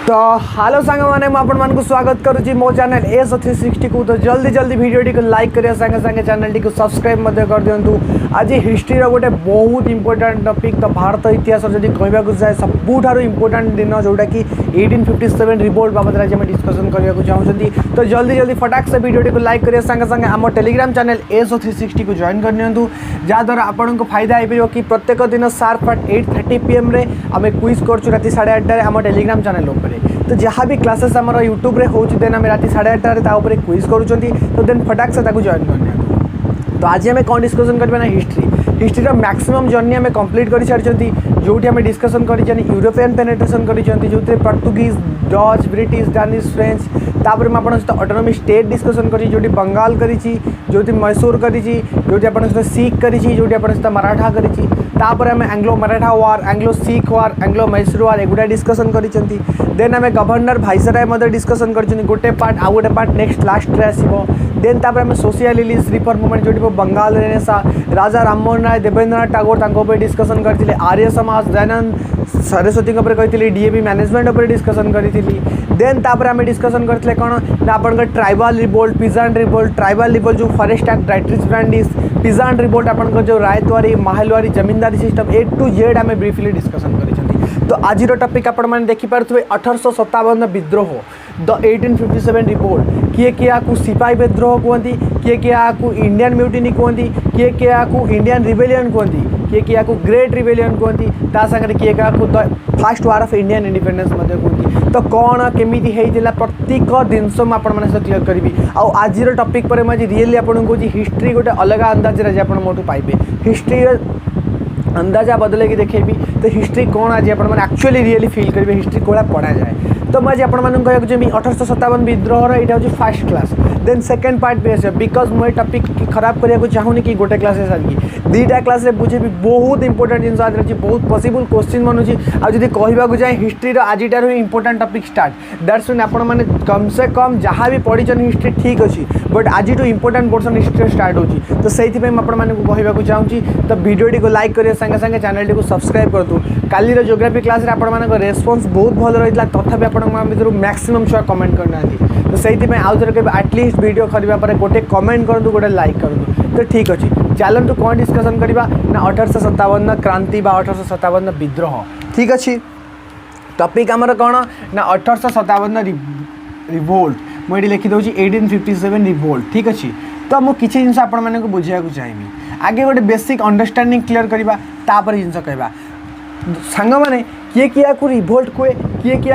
तो हेलो सांग मैंने आपको स्वागत करुच्ची मो चैनल एस 360 को। तो जल्दी जल्दी वीडियो टी लाइक करिया संगे संगे चैनल टी सब्सक्राइब कर दिंतु। आज हिस्ट्री गोटे बहुत इंपोर्टेंट टॉपिक। तो भारत इतिहास जब कहवाक जाए सबुठ इंपोर्टेंट दिन जोटा कि 1857 रिवोल्ट बाबद आज आम डिस्कसन करने चाहूँगी। तो जल्दी जल्दी फटाक से वीडियो टी लाइक करिया संगे संगे आम टेलीग्राम चैनल एस 360 को जॉइन कर नियंतु, जहाँद्वारा आपको फायदा हो कि प्रत्येक दिन शार्प 8:30 PM आम क्विज कर राति 8:30 आम टेलीग्राम चैनल उपर। तो जहाँ भी क्लासेस आम यूट्यूब रे होची देन आम राति 8:30 क्विज करूँ। तो देन फटाक से जॉइन करने। तो आज आम कौन डिस्कसन करबा ना हिस्ट्री मैक्सिमम जर्नी आम कंप्लीट कर सारी, जो आम डिस्कसन कर यूरोपियन पेनेट्रेशन कर जो Portuguese, Dutch, British, Danish, French. तापर मैं सहित ऑटोनॉमी स्टेट डिस्कसन करी जो बंगाल करी, जो मैसूर करी, जो सहित सिख करी, जो सहित मराठा करी। तापर आम एंग्लो मराठा वार, एंग्लो सिख वार, एंग्लो मैसूर वार एगुड़ा डिस्कसन करी। देन आम गवर्नर भाइसराय डिस्कसन कर गोटे पार्ट, आउ गोटे पार्ट नेक्स्ट लास्ट रे आसीबो। देन तापर आम सोशलिस्ट रिफॉर्म मूवमेंट जो बंगाल रेनेसा, राजा राममोहन राय, देवेंद्रनाथ टागोर डिस्कसन करते, आर्य समाज, दयानंद सरस्वती कहते, डीएवी मैनेजमेंट डिस्कसन करी। देन तापर आम डिस्कसन करते कौन ना आप tribal revolt, peasant revolt, tribal revolt जो forest act, Dietrich Brandis, peasant revolt आपंकर जो ryotwari, mahalwari, zamindari system A to Z आम ब्रीफली डिस्कसन करी। तो आज टॉपिक आपने देखिपे 1857 विद्रोह, द 1857 रिवोल्ट। किए किए सिपाही विद्रोह कहती, किए किए इंडियन म्यूटिनी कहती, किए किए इंडियन रिबेलियन कहती, किए किए ग्रेट रिबेलियन कहती, सागर किए किए the fast war of Indian independence कहती। तो कौन केमी होता प्रत्येक जिनस मुझे क्लीयर करी। आज टॉपिक पर मुझे रियली आपको हिस्ट्री गोटे अलग अंदाज आप मोटू पाइबे। हिस्ट्री अंदाजा बदल के देखेबी। तो हिस्ट्री कौन आज एक्चुअली रियली फील करेंगे हिस्ट्री कौन पढ़ा जाए। तो मुझे आपको कहूँ 1857 विद्रोह यहाँ हूँ fast class. Then second part भी आस बिकज मुझे टॉपिक खराब करने को चाहूनी कि गोटे क्लास सारी दुईटा क्लास बुझे बहुत इंपोर्टेंट जिन आज बहुत पॉसिबल क्वेश्चन बनूँ। आदि कहवाक जाए हिस्ट्री आजिटार ही important topic start. That's mean आपण मैंने कम से कम जहाँ भी पढ़ी हिस्ट्री ठीक अच्छी, बट आज इंपोर्टेंट पोर्सन हिस्ट्री स्टार्ट होची। तो सही कहवाक चाहूँगी। तो वीडियो को लाइक करेंगे संगे संगे चैनल को सब्सक्राइब कर दूँ। काली जियोग्राफी क्लास रेस्पॉन्स बहुत भल रही है, तथापि आपंकर मैक्सिमम छुआ कमेंट करना। तो सही आउ थे कभी आटलिस्ट वीडियो करने गोटे कमेंट करूँ, गोटे लाइक करूँ। तो ठीक अच्छे चलतु कौन डिस्कसन करवा ना 1857 क्रांति बा 1857 विद्रोह। ठीक अच्छे टॉपिक आमर कौन ना 1857 रिवोल्ट। मुझे लिखिदे 1857 रिवोल्ट। ठीक अच्छे तो मुझे किसी जिन आपको बुझा चाहिए। आगे गोटे बेसिक अंडरस्टैंडिंग क्लियर करवा, तापर जिन कहवा सांग मैंने किए किए रिवोल्ट कहे, किए किए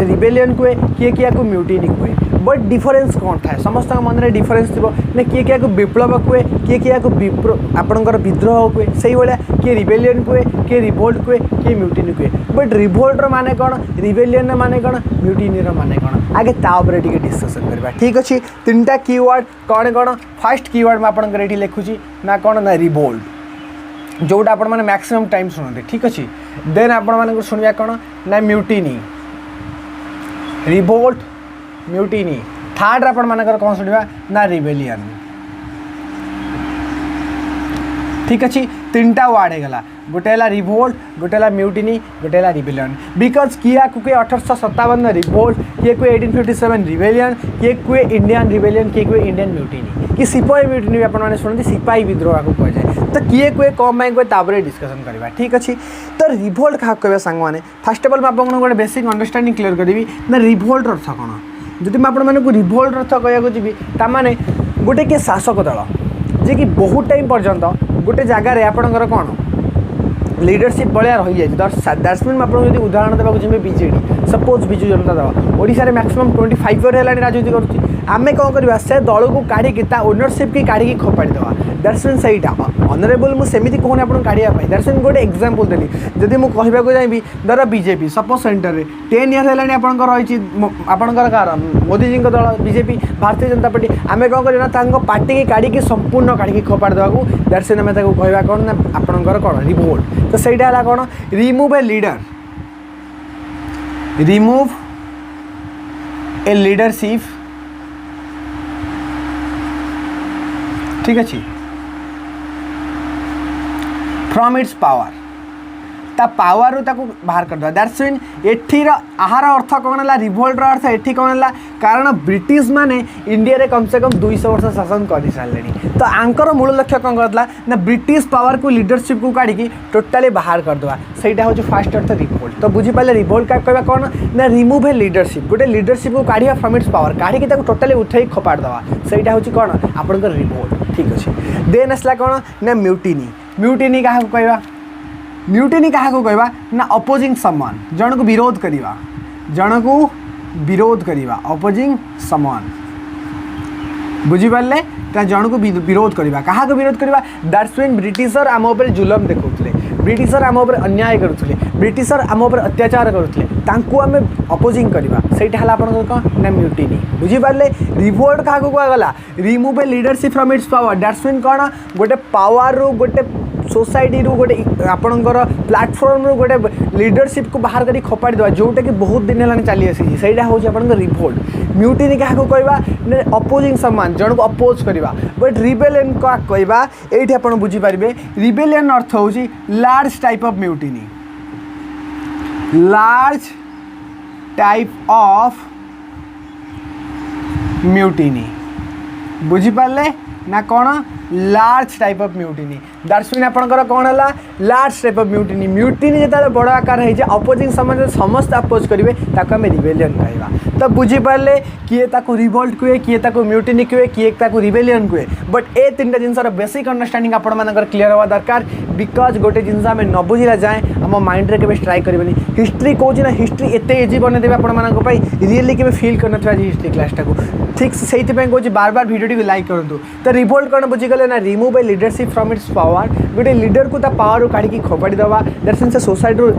रिबेलियन कहे, किए किए म्यूटिनी कहे। बट डिफरेंस कौन था समस्त मन में डिफरेंस थी ना। किए किए विप्लव कहे, किए किए आपणकर विद्रोह कहे, से भाया किए रिबेलियन कहे, किए रिवोल्ट कहे, किए म्यूटिनी कहे। बट रिवोल्टर माने कौन, रिबेलियन माने कौन, म्यूटिनी माने कौन, आगे तापर टी डिस्कसन करवा। ठीक अच्छे तीनटा कीवर्ड कौन कौन। फास्ट कीवर्ड मुझे ये लिखुची ना कौन ना रिवोल्ट, जोटा आपण मैंने मैक्सिमम टाइम शुणते। ठीक अच्छे देन आपण शुणा कौन ना म्यूटिनी, रिवोल्ट, म्यूटिनी। थर्ड आपण मानकर कौन शुणा ना रिबेलियन। ठीक अच्छे तीनटा वार्ड होगा, गोटे रिवोल्ट, गोटे म्यूटिनी, गोटे रिबेलियन। बिकज किए कुए 1857 रिवोल्ट, किए कुए 1857 रिबेलियन, किए कुए इंडियन रिबेलियन, किए कुए इंडियन म्यूटिनी कि सिपाही म्यूटिनी भी आपने शुणती सिपाही विद्रोह को कह जाए। तो किए कुए कौन पाई कहे तापर डिस्कसन करवा। ठीक अच्छे तो रिवोल्ट क्या कह सांग मैंने फास्ट अफ ऑल आपको गोटे बेसिक अंडरस्टैंडिंग क्लियर करी ना रिवोल्ट अर्थ कौन। जदि मैं रिवोल्ट अर्थ कहूँ जी ताने गोटे किए शासक दल जे कि बहुत टाइम पर्यंत गोटे जगार आपणकर कौन लीडरशिप भाया रही जाए। दैट्स मीन आपको जो उदाहरण देवाक चाहिए बीजेडी, सपोज बिजु जनता दल ओडिशा रे मैक्सिमम 25 इयर है राजनीति करुँच। आम कौन करवा से दल को काढ़ी ओनरशिप की काढ़ी खोपाड़ी देवा। दैट्स मीन सहीटा ऑनरेबल मुझे सेमती कहूँ आपको काढ़ा। दैट्स मीन गोटे एग्जांपल देली जदि मुझे कहवाक चाहिए धर बीजेपी सपोज सेंटर में 10 इयर है आपंकर रही आपंकर कार मोदी जी दल बीजेपी भारतीय जनता पार्टी। आम कौन करना पार्टी की काढ़ी संपूर्ण काढ़ी खोपाड़ी देवा। दैट्स मीन आम कहवा कौन ना आपंकर कौन रिवोल्ट। तो सहीटा है कौन remove a leader, remove a leadership. ठीक अच्छे फ्रॉम इट्स पावर ता पावर रू ताको बाहर करदे दैट्स मीन एठीर आहार अर्थ कौन है रिवोल्ट अर्थ एठी कौन है कारण ब्रिटिश माने इंडिया रे कम से कम 200 वर्ष शासन कर सारे तो आंकर मूल लक्ष्य कौन करला ना ब्रिटिश पावर को लीडरशिप को काढ़ी टोटाली बाहर करदे सहीटा हूँ फास्ट अर्थ रिवोल्ट तो बुझीपारे रिवोल्ट क्या कहवा कौन ना रिमूव ए लीडरशिप गोटे लीडरशिप को काढ़ा फ्रॉम इट्स पावर काढ़ी टोटाली उठे खपाड़ दवा सहीटा हूँ कौन आपण रिवोल्ट ठीक अच्छे देन आसला कौन ना म्यूटिनी म्यूटिनी क्या कहवा म्यूटिनी क्या कहवा ना अपोजिंग समवन जन को विरोध करवा जन को विरोध करवा अपोजिंग समवन बुझीपारे जन को विरोध करवा क्या विरोध करवा दैट्स मीन ब्रिटिशर आम उपर जुलम देखुले ब्रिटिशर आम उपर अन्याय करुले ब्रिटिशर आम उपर अत्याचार करुले आम अपोजिंग करवा सहीटा कौन ना म्यूटिनी बुझीपारे रिवोल्ट क्या कहगला remove a leadership from its power that's mean कौन गोटे पावर रू गोटे सोसाइटी रू गोटे आपणकर प्लाटफर्म रू गोटे लीडरशिप को बाहर कर खपाड़ी देवा जोटा कि बहुत दिन है चली आसी सहीटा हूँ आप रिवोल्ट म्यूटिनी क्या कहवा अपोजिंग सम्मान जन को अपोज करवा बट रिबेलियन क्या कहवा ये आप बुझीपारे रिबेलियन अर्थ हूँ large type of mutiny large type of mutiny बुझीपारे ना कौन large type of mutiny that's mean आपंकर कौन है large type of mutiny mutiny जो बड़ आकार है अपोजिंग समाज समस्त अपोज करेंगे आम रिबेलियन कहवा तो बुझीपारे किए रिवोल्ट कहे किए म्यूटिनी कहे किए रिबेलियन कहे बट ए तीन जिनसर बेसिक अंडरस्टैंडिंग आपर क्लीयर हवा दरकार बिकज गोटे जिन आम न बुझा जाए आम माइंड में स्ट्राइक करेंगे हिस्ट्री कौन ना हिस्ट्री एत इजी बनईदेवे आप रियली के फिल कर हिस्ट्री क्लासटा को ठीक से कहूँ बार बार वीडियो को लाइक करूँ तो रिवोल्ट कौन बुझीगले ना remove a leadership from its power गोटे लीडर को पावर काढ़ी खपाड़ी देवा दैट्स मीन से सोसाइटी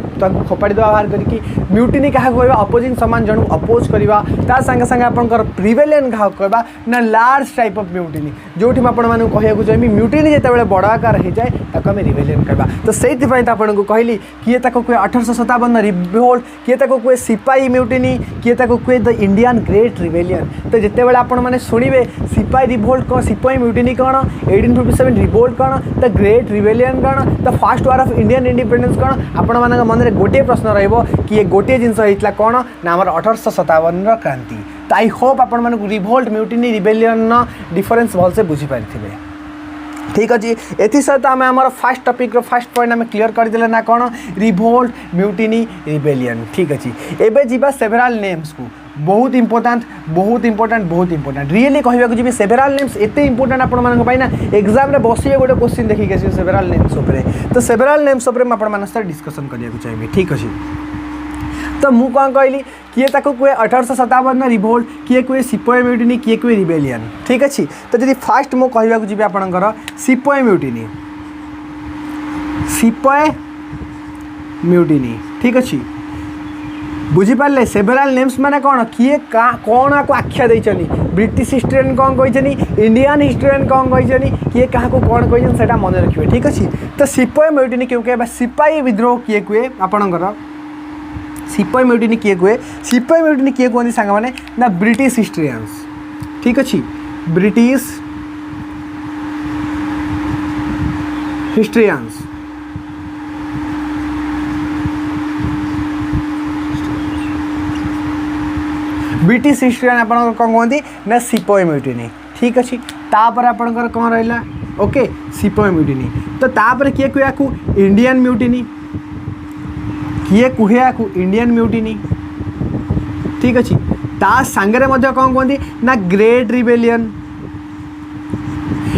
खपाड़ी देवा बाहर करके म्यूटिनी क्या कहवा अपोजिंग समान जन को अपोज करवा सागे सागे आपंकर रिबेलियन क्या कहवा ना लार्ज टाइप ऑफ म्यूटिनी जो आपको चाहिए म्यूटिनी जिते बड़ आकार हो जाए आम रिबेलियन कहवा तो से आपको कहली किए कहे 1857 रिवोल्ट किए कहे सिपाही म्यूटिनी किए कहे द इंडियन ग्रेट रिबेलियन तो जिते बड़े आपने शुणे सिपाही रिवोल्ट कौन सिपाही म्यूटिनी कौन 1857 रिवोल्ट कौन द ग्रेट रिबेलियन कौन the first war of Indian independence कौन आपण मन में गोटे प्रश्न रही गोटे जिनस होता कौन ना आम 1857 क्रांति तो आई होप आपण मानक रिवोल्ट म्यूटिनी रिबेलियन डिफरेन्स भलसे बुझीपारे ठीक अच्छे एथि सहित आम आम फास्ट टपिक फास्ट पॉइंट आम क्लीयर करदे ना कौन रिवोल्ट म्यूटिनी रिबेलियन ठीक अच्छे एबे जीवा सेवेराल नेम्स को बहुत इंपोर्टाट बहुत इंपोर्टाट बहुत इंपोर्टाट रियली कहवाक जी सेवेराल नेम्स एत इंपोर्टाट आपना एग्जाम बसवे गोटे क्वेश्चन देखिए सेवेराल नेम्स उपर तो सेवेराल नेम्स उपर आप डिस्कसन करने चाहिए ठीक अच्छे तो मु कौन कहली किए कहे 1857 रिवोल्ट किए कहे सिपाही म्यूटिनी किए कहे रिबेलियन ठीक अच्छे तो जब फास्ट मु कहवाक जी आपंकर सिपाही म्यूटिनी सिपाही म्यूटिनी ठीक अच्छे बुझीपारे सेवेराल नेम्स माने कौन किए कौन आपको आख्या देचनी ब्रिटिश हिस्टोरियन कौन कहते इंडियन हिस्टोरियन कौन कहते किए क्या कौन कहते से मन रखिए ठीक अच्छे तो सिपाही म्यूटिनी क्यों कहे सिपाही विद्रोह किए कहे आपणकर सिपाही म्यूटिनी किए कहे सिपाही म्यूटिनी किए कहते सांग मैंने ना ब्रिटिश हिस्टोरियंस ठीक अच्छे ब्रिटिश हिस्टोरियंस ब्रिटिश हिस्टोरियन आप कौन कहते ना सिपाही म्यूटिनी ठीक अच्छे तापर आपंकर कौन रहा ओके सिपाही म्यूटिनी तो तापर किए कहे इंडियन म्यूटिनी किए कहे इंडियन म्यूटिनी ठीक अच्छे ता सांगे कौन कहते ना ग्रेट रिबेलियन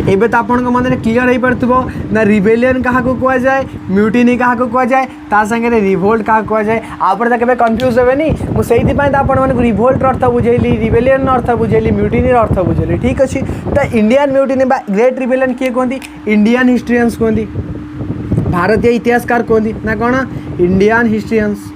एबे तो आपण मन में क्लीयर हो पार्थो ना रिबेलियन क्या कह जाए म्यूटिनी क्या कह जाए ता संगे रिवोल्ट क्या कह जाए आप केवे कन्फ्यूज हेनी मुझे आपको रिवोल्ट अर्थ बुझेली रिबेलियन अर्थ बुझेली म्यूटिनी अर्थ बुझेली ठीक अच्छे तो इंडियन म्यूटिनी ग्रेट रिबेलियन किए कहती इंडियन हिस्टोरियंस कहती भारतीय इतिहासकार कहती ना कौन इंडियन हिस्टोरियंस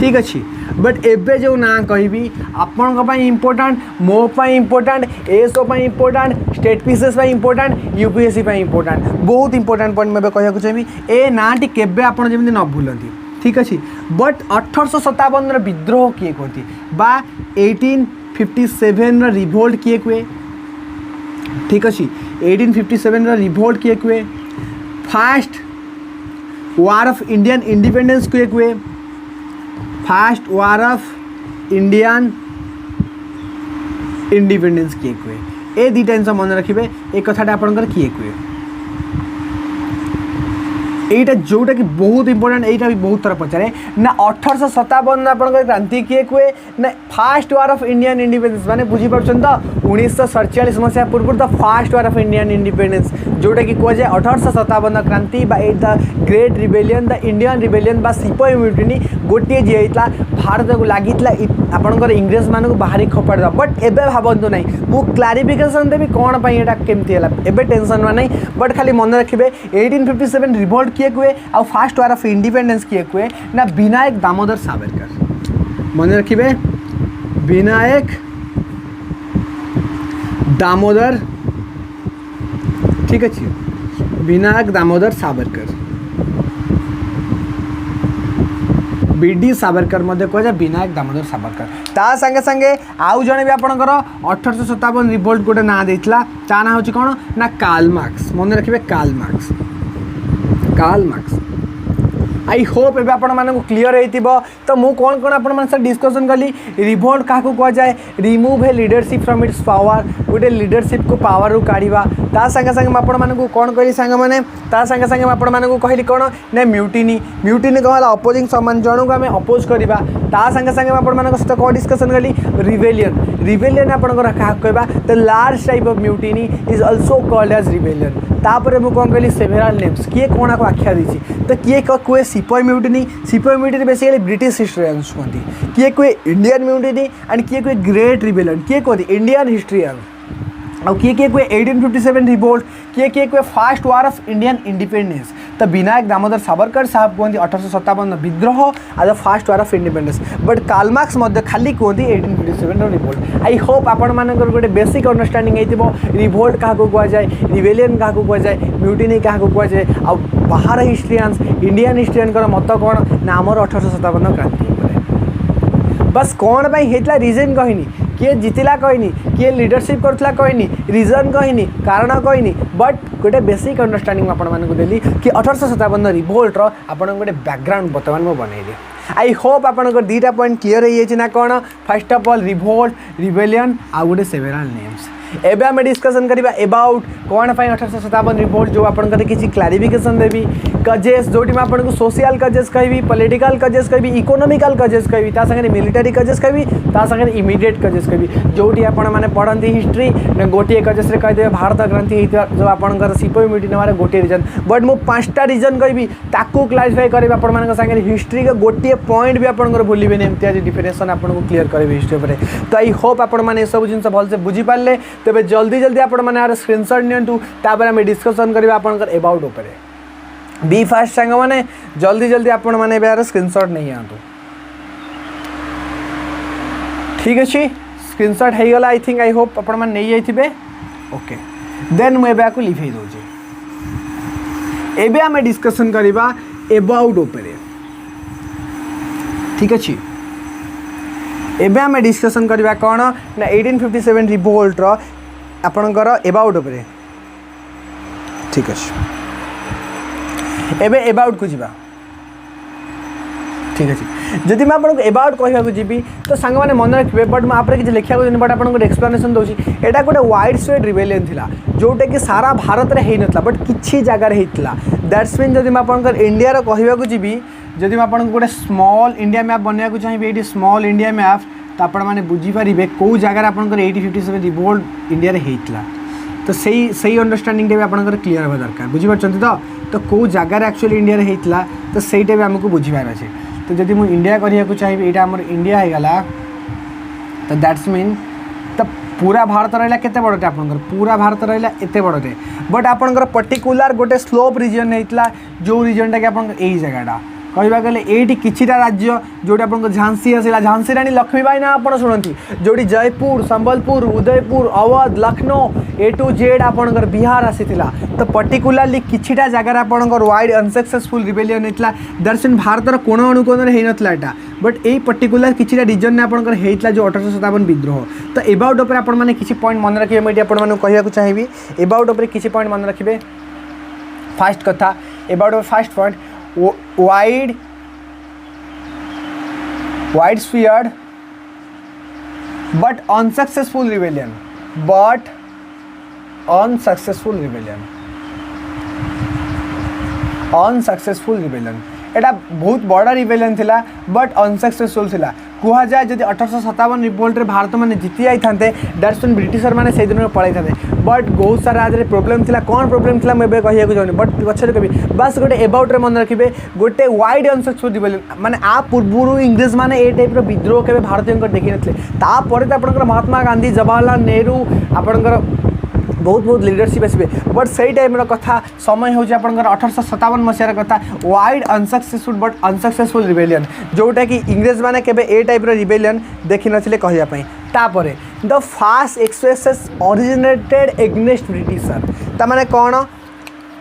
ठीक अच्छे बट एबे जो ना कहि आपण इम्पोर्टाट मोपाई important SO important state PCS important UPSC important बहुत इंपोर्टाट पॉइंट मैं कहूँ चाहिए ए नाटी केबे आपण जमी न भूलती ठीक अच्छे बट 1857 विद्रोह किए कहती बा 1857 रिवोल्ट किए कहे ठीक अच्छे 1857 रिवोल्ट किए कहे fast war of Indian independence किए हुए fast war of Indian independence किए हुए ए दुटा जिन मन रखिए ए कथाटा आपंकर किए हुए এইটা जोटा कि बहुत इंपोर्टेंट এইটা भी बहुत थर पचारे ना 1857 आप क्रांति किए हुए ना fast war of Indian independence माने बुझीपार तो 1947 मसीहा पूर्व the fast war of Indian independence जोटा कि कह जाए 1857 क्रांति the great rebellion the Indian rebellion बा सिपाही म्यूटिनी गोटे जी होता भारत को लगी आपंकर इंग्रेज मान को बाहरी खपाड़ बट एबे भावतु ना मु क्लारिफिकेशन देवी कौन पर यहाँ केमती है एबे टेंशन ना बट खाली मन रखिए 1857 रिवोल्ट किए हुए आ फास्ट वार ऑफ इंडिपेंडेंस किए हुए ना विनायक दामोदर सावरकर मन रखिए विनायक दामोदर ठीक अच्छे विनायक दामोदर सावरकर बीडी सावरकर मध्य कह जाए विनायक दामोदर सावरकर ता संगे संगे आउ जने भी आपणकर 1857 रिवोल्ट गोटे ना देइतला ता ना होची कोन ना कार्ल मार्क्स मन रखिबे कार्ल मार्क्स आई होप एबे आपण मानको क्लियर हेतिबो तो मु कोन कोन आपण मान से डिस्कशन कली रिवोल्ट काको कह जाए remove a leadership from its power गोटे लीडरशिप को पावर रु काढिबा ता संगे संगे आपण मानको कोन कहली संग माने ता संगे संगे आपण मानको कहली कोन ने म्यूटिनी कहला अपोजिंग समान जणु को हमें अपोज करबा ता संगे संगे आपण मानको सहित को डिस्कशन कली रिबेलियन आपणकर क्या कहबा the large type of mutiny is also called as rebellion तापर मु कोन कहली सेवेरल नेम्स किए कोना को आख्या दी तो किए कोए सिपाही म्यूटिनी बेसिकली ब्रिटिश हिस्ट्रियंस कहती किए कोए इंडियन म्यूटिनी एंड किए कोए ग्रेट रिबेलियन किए कहती इंडियन हिस्ट्रियन और किए किए कोए 1857 रिवोल्ट किए कोए first war of Indian independence तो विनायक दामोदर सावरकर साहब कहते 1857 विद्रोह आज first war of independence but Karl Marx मध्य खाली कहते 1857 रिवोल्ट आई होप आपण मानकर गोटे बेसिक अंडरस्टैंडिंग होइतिबो रिवोल्ट क्या कह जाए रिबेलियन क्या कह जाए म्यूटिनी क्या कह जाए आ बाहर हिस्ट्रियंस इंडियन हिस्ट्रियन मत कौन ना आमर 1857 क्रांति बस कौन पर होता रीजन कहनी किए जितिला कहनी किए लीडरशिप करथला कहनी रीजन कहनी कारण कहनी बट गोटे बेसिक अंडरस्टैंडिंग आपण मानकु देली कि 1857 रिवोल्ट रो आपण गोटे बैकग्राउंड बर्तमान मो बनैली आई होप आपनकर दीटा पॉइंट क्लियर हो ना कौन first of all revolt rebellion आ गोटे सेवेरल नेम्स एबे आम डिस्कसन करबा अबाउट कौन पाई 1857 रिवोल्ट जो आपनकर किसी क्लारिफिकेशन देवी कजेस जोटी में आपको सोशल कजेस कहबी पॉलिटिकल कजेस कहबी इकोनॉमिकल कजेस कहबी ता संगे मिलिटरी कजेस कहबी ता संगे इमीडिएट कजेस कहबी जोटी आपण माने पढ़ती हिस्ट्री ने गोटे कजेस रे कह भारत क्रांति होता जो आपंकर सिपाही म्यूटिनी मारे गोटे रीजन बट मु 5टा रीजन कहबी ताकू क्लारिफाई करबी आपण मान संगे हिस्ट्री के गोटे पॉइंट भी आपंकर भूलिबे ने एमती आज डिफिनेशन आपको क्लियर करबी हिस्ट्री पर तो आई होप आपण माने सब जिन भल से बुझी पारले तेबे जल्दी जल्दी आपण माने यार स्क्रीनशॉट नियंतु तापर हम डिस्कशन करबा आपनकर अबाउट ऊपर बी फास्ट सांग मैंने जल्दी जल्दी आपण मैंने यार स्क्रीनशॉट नहीं आतु ठीक अच्छे स्क्रीनशॉट हो गला आई थिंक आई होप आपण मैंने नहीं जाइए ओके देन मुझे को लिखई दूचे एबे आम डिस्कसन करबा अबाउट ऊपर ठीक अच्छे एबे आम डिस्कसन करबा कौन ना 1857 रिवोल्ट रो आपणकर अबाउट ऊपर ठीक अच्छे एबे अबाउट को जीवा ठीक अच्छे जदि मैं आपको अबाउट कहवाक जी तो सांग मैंने मन रखिए बट मुझे किसी लिखा बट आपको एक्सप्लेनेशन दूसरी यहाँ गोटे वाइड स्प्रेड रिबेलियन थिला जोटा कि सारा भारत में हो ना बट किसी जगार होता दैट्स मीन जब मैं इंडिया कहवाक जी जदि मैं गोटे स्मॉल इंडिया मैप बनवाक चाहिए ये स्मॉल इंडिया मैप तो आप बुझीपारे कौ जगार आप 1857 रिवोल्ट इंडिया होता तो सही अंडरस्टैंडिंग भी आपंकर क्लियर हवा दरकार बुझीपार तो कौ जगार एक्चुअली इंडिया होता तो सहीटा भी आमको बुझीपार अच्छे तो जब मुझे इंडिया करने चाहिए यहाँ आम इंडिया होगला तो दैट्स मीन तो पूरा भारत रहा केते बड़टे आपंकर पूरा भारत रहा एत बड़टे बट आपंकर पर्टिकुलर गोटे स्लोप रिजन होता जो रिजनटा कि आप जगहटा कहवा गले ये किछिटा राज्य जोटी आप झांसी आसला झांसी रानी लक्ष्मीबाई ना आप शुणती जोटी जयपुर संबलपुर उदयपुर अवध लखनऊ ए टू जेड आपंकर बिहार आसीला तो पर्टिकुलरली किछिटा जगार आपंकर वाइड अनसक्सेसफुल रिबेलियन होता दर्शन भारतर कोण अनुकोण होता यहाँ बट यही पर्टिकुलर किछिटा रिजन में आपंकर होता जो 1857 विद्रोह तो एबाउट उपर आपण माने किछि पॉइंट मन रखिए मुझे आपको कहवाक चाहिए एबाउट उपर किछि पॉइंट मन रखिए फास्ट कथा about first point widespread but unsuccessful rebellion एटा बहुत बड़ा रिबेलियन थिला बट अनसक्सेसफुल थिला कुहा जाए जदि 1857 रिवोल्ट रे भारत माने जीति जाई थांते दैट्स व्हेन ब्रिटिशर माने से दिन पळाई थांते बट बहुत सारा आज प्रॉब्लम थिला कोन प्रॉब्लम थिला मैं कहिया को जानि बट पछरे कभी बस गोटे अबाउट रे मन रखिबे गोटे वाइड अनसक्सेसफुल रिबेलियन माने आ पूर्वरु इंग्लिश माने ए टाइप रो विद्रोह केबे भारतीय देखि नथले ता परे त आपनकर महात्मा गांधी जवाहरलाल नेहरू आपनकर बहुत बहुत लीडरशिप आसबे बट से टाइम कथा समय हूँ आप 1857 मसीहार कथा wide unsuccessful but unsuccessful rebellion जोटा कि इंग्रेज माने केबे ए टाइप रिबेलियन देखि नथिले कहिया पई तापरे the fast expresses originated against britisher ता माने कौन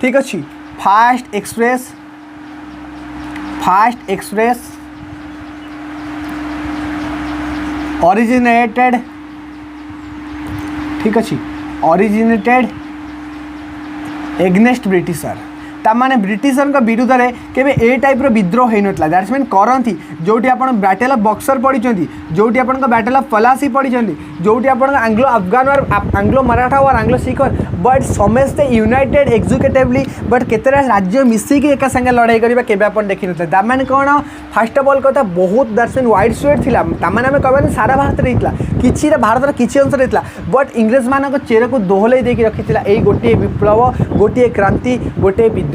ठीक अच्छी फास्ट एक्सप्रेस ओरिजिनेटेड ठीक अच्छी ओरिजिनेटेड एग्नेस्ट ब्रिटिशर तामाने ब्रिटिशर का विरुद्ध में केबे ए टाइप रो विद्रोह होई नथला दैट्स मीन करंती जोटी आपण बैटल ऑफ बक्सर पढ़ी जोटी आपण बैटल ऑफ पलासी पढ़ी जोटी आपण आंग्लो अफगान और आंग्लो मराठा और आंग्लो सिख बट समस्ते यूनाइटेड एग्जीक्यूटिवली बट केतरा राज्य मिसिकी एका संगे लड़ाई करबा केबे आपण देखि नथला तामाने कोन फर्स्ट ऑफ ऑल कथा बहुत दैट्स मीन वाइड स्प्रेड थिला तामाने हमें कहबा सारा भारत रहितला किछि भारत रो किछि अंश रहितला बट इंग्लिश मानक चेहरा को दोहलै देकी रखितला एई गोटे विप्लव गोटे क्रांति गोटे विद्रोह